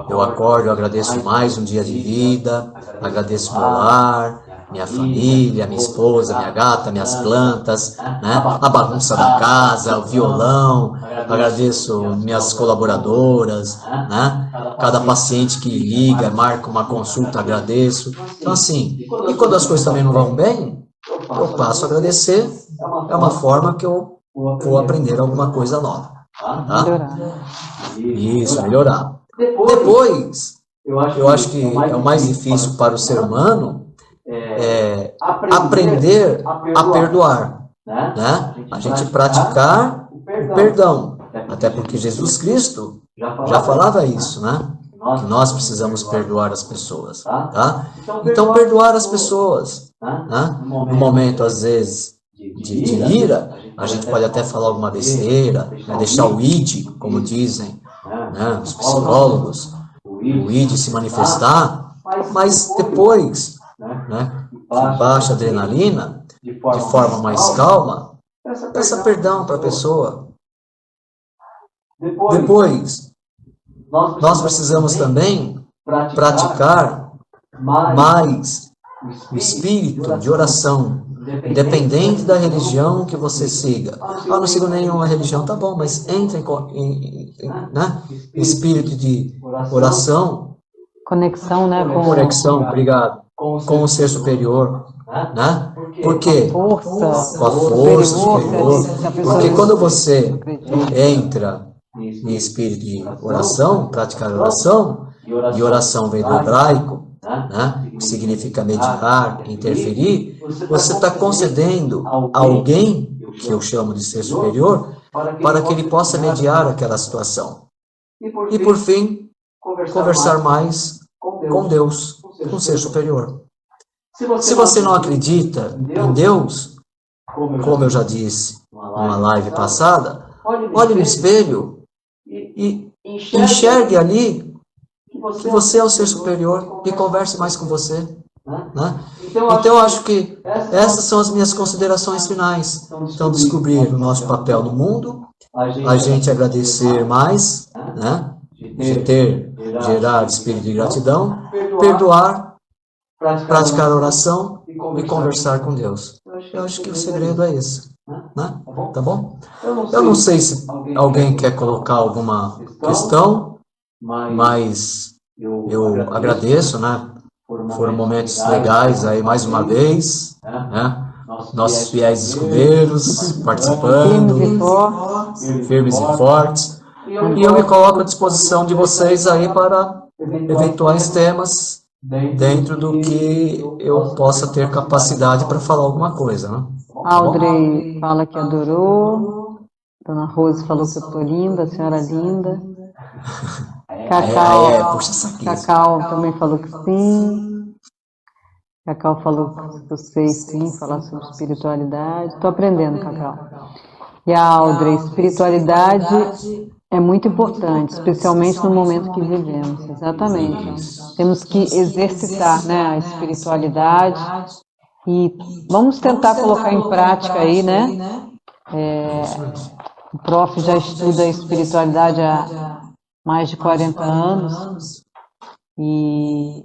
eu acordo, eu agradeço mais um dia de vida, agradeço meu lar, minha família, minha esposa, minha gata, minhas plantas, né? A bagunça da casa, o violão, agradeço minhas colaboradoras, né? Cada paciente que liga, marca uma consulta, agradeço. Então, assim, e quando as coisas também não vão bem, eu passo a agradecer, é uma forma que eu vou aprender alguma coisa nova. Tá? Isso, melhorar. Depois, eu acho que é o mais difícil para o ser humano aprender a perdoar, né? A gente praticar o perdão, até porque Jesus Cristo já falava isso, né? Que nós precisamos perdoar as pessoas, tá? Então, perdoar as pessoas, né? No momento, às vezes, de ira, a gente pode até falar alguma besteira, né? Deixar o id, como dizem, né? Os psicólogos, o id se manifestar, mas depois, né? De baixa adrenalina, de forma mais calma, peça perdão para a pessoa. Depois, nós precisamos também praticar mais o espírito de oração, independente da religião que você siga. Ah, não sigo nenhuma religião, tá bom, mas entre né? Espírito de oração. Conexão, né? Conexão, obrigado. Com o ser superior, né? Por quê? Com a força superior. Porque quando você entra em espírito de oração, praticar oração, e oração vem do hebraico, né? Que significa mediar, interferir, você está concedendo a alguém, que eu chamo de ser superior, para que ele possa mediar aquela situação. E por fim, conversar mais com Deus, com o ser superior. Se você não acredita em Deus, como eu já disse numa live passada, olhe no espelho e enxergue ali que você é o ser superior e converse mais com você. Né? Então, eu acho que essas são as minhas considerações finais. Então, descobrir o nosso papel no mundo, a gente agradecer mais, né? Gerar espírito de gratidão, perdoar, praticar oração e conversar com Deus. Eu acho que o segredo é esse. Né? Tá bom? Eu não sei se alguém quer colocar alguma questão, mas eu agradeço, né? Foram momentos legais aí mais uma vez, né? Nossos fiéis escudeiros participando, firmes e fortes. E eu me coloco à disposição de vocês aí para eventuais temas dentro do que eu possa ter capacidade para falar alguma coisa, né? Audrey fala que adorou. Dona Rose falou que eu tô linda, a senhora é linda. Cacau também falou que sim. Cacau falou que eu sei sim falar sobre espiritualidade. Estou aprendendo, Cacau. E a Audrey, espiritualidade é muito importante, especialmente no momento que vivemos. Exatamente. Temos que exercitar, né, a espiritualidade e vamos tentar colocar em prática aí, né? O prof já estuda a espiritualidade há mais de 40 anos e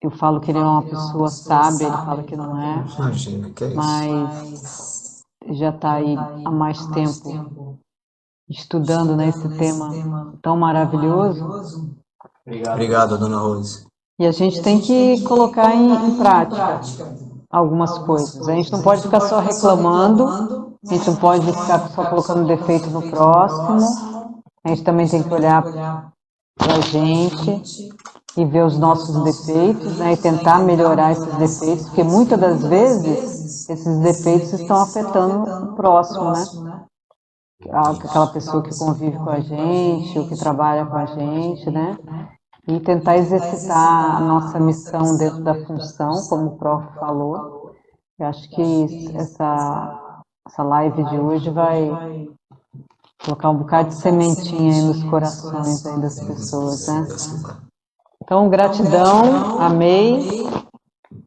eu falo que ele é uma pessoa sábia, ele fala que não é. Imagina, que é isso. Mas já está aí há mais tempo estudando, né, esse tema tão maravilhoso. Obrigado, dona Rose. E a gente tem que colocar em prática algumas coisas. A gente não pode ficar só reclamando, a gente não pode ficar só colocando defeito no próximo, a gente também tem que olhar para a gente e ver os nossos defeitos, né, e tentar melhorar esses defeitos, porque muitas das vezes esses defeitos estão afetando o próximo, né? Aquela pessoa que convive com a gente, ou que trabalha com a gente, né? E tentar exercitar a nossa missão dentro da função, como o prof falou. Eu acho que essa live de hoje vai colocar um bocado de sementinha aí nos corações aí das pessoas, né? Então, gratidão, amei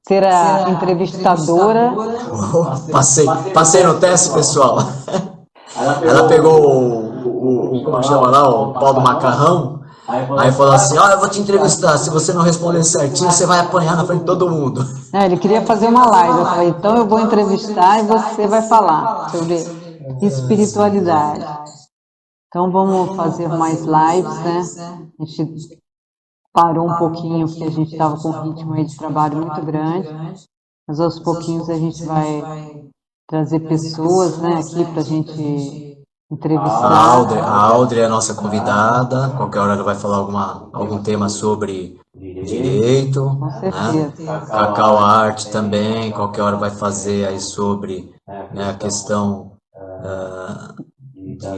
ser a entrevistadora. Passei no teste, pessoal. Ela pegou como chama lá, o pau do macarrão, aí falou assim, ó, eu vou te entrevistar, se você não responder certinho, você vai apanhar na frente de todo mundo. Ele queria fazer uma live, eu falei, então eu vou entrevistar e você vai falar sobre espiritualidade. Então vamos fazer mais lives, né? A gente parou um pouquinho, porque a gente estava com um ritmo aí de trabalho muito grande, mas aos pouquinhos a gente vai trazer pessoas, né, aqui para a gente entrevistar. A Audrey é a nossa convidada, qualquer hora ela vai falar algum tema sobre direito. Com certeza. Né? Cacau Art também, qualquer hora vai fazer aí sobre, né, a questão da arte,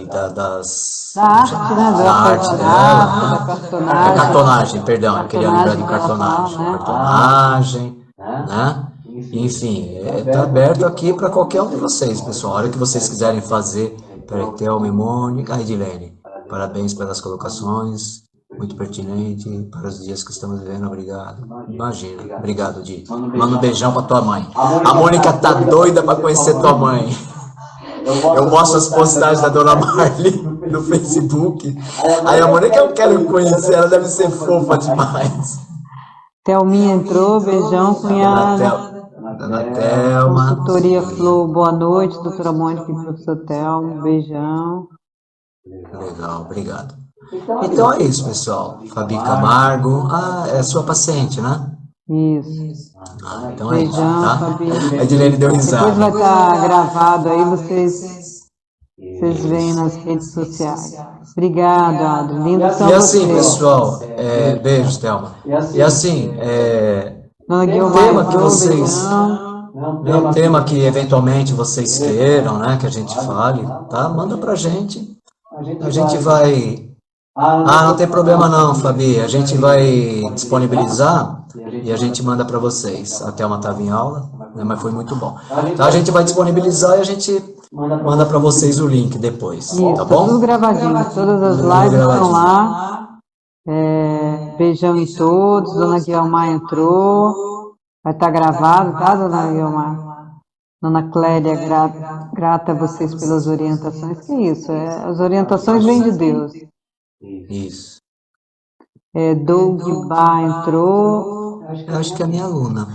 né? Da arte dela. Da cartonagem. Cartonagem, perdão, eu queria lembrar de cartonagem. Cartonagem, né? Enfim, está aberto aqui para qualquer um de vocês, pessoal. A hora que vocês quiserem fazer, Thelma e Mônica, Edilene, parabéns pelas colocações, muito pertinente para os dias que estamos vivendo, obrigado. Imagina, obrigado, Di. Manda um beijão para tua mãe. A Mônica tá doida para conhecer tua mãe. Eu mostro as postagens da dona Marli no Facebook. Aí a Mônica, eu quero conhecer, ela deve ser fofa demais. Thelminha entrou, beijão, cunhada. Dona Thelma. Consultoria Flow, boa noite, doutora Mônica e professor Thelma, beijão. Legal, obrigado. Então é isso, pessoal. Fabi Camargo, é sua paciente, né? Isso. Então é isso, tá? Fabi. A Edilene deu risada. Depois vai estar gravado aí, vocês veem nas redes sociais. Obrigado, Adro. Lindo são E assim, vocês. pessoal, beijos, Thelma. E assim, um tema que vocês, um tema que eventualmente vocês queiram, né, que a gente fale, tá? Manda pra gente. A gente vai... não tem problema não, Fabi. A gente vai disponibilizar e a gente manda para vocês. A Thelma estava em aula, né, mas foi muito bom. Então a gente vai disponibilizar e a gente manda para vocês o link depois, Isso, tá bom? tudo gravadinho, todas as lives estão lá. Beijão em todos, Dona Guilmar entrou, vai estar gravado, tá, Dona Guilmar? Dona Clélia, grata a vocês pelas orientações. Que isso, as orientações vêm de Deus. Isso. Doug Bar entrou. Eu acho que é a minha aluna.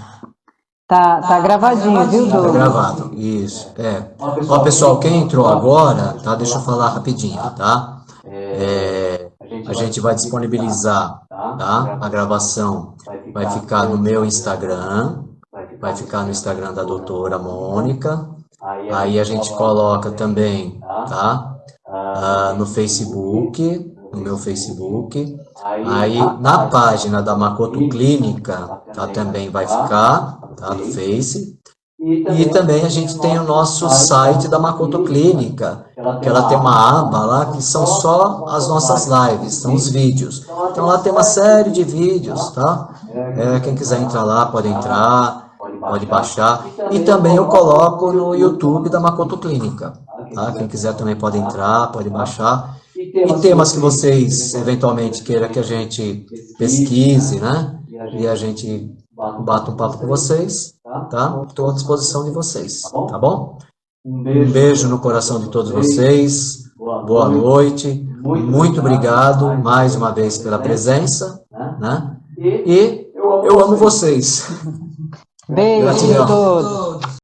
Tá gravadinho, viu, Doug? Tá gravado, isso. Ó, pessoal, quem entrou agora, tá? Deixa eu falar rapidinho, tá? A gente vai disponibilizar, tá? A gravação vai ficar no meu Instagram, vai ficar no Instagram da doutora Mônica. Aí a gente coloca também, tá? No Facebook, no meu Facebook. Aí na página da Makoto Clínica, tá? Também vai ficar, tá? No Face. E também a gente tem o nosso site da Makoto Clínica, que ela tem uma aba lá que são só as nossas lives, são os vídeos. Então lá tem uma série de vídeos, tá? Quem quiser entrar lá pode entrar, pode baixar. E também eu coloco no YouTube da Makoto Clínica, tá? Quem quiser também pode entrar, pode baixar. E temas que vocês eventualmente queiram que a gente pesquise, né? E a gente bata um papo com vocês, tá? Estou à disposição de vocês, tá bom? Um beijo no coração de todos vocês, boa noite, muito obrigado mais uma vez pela presença, né? E eu amo vocês. Beijo a todos.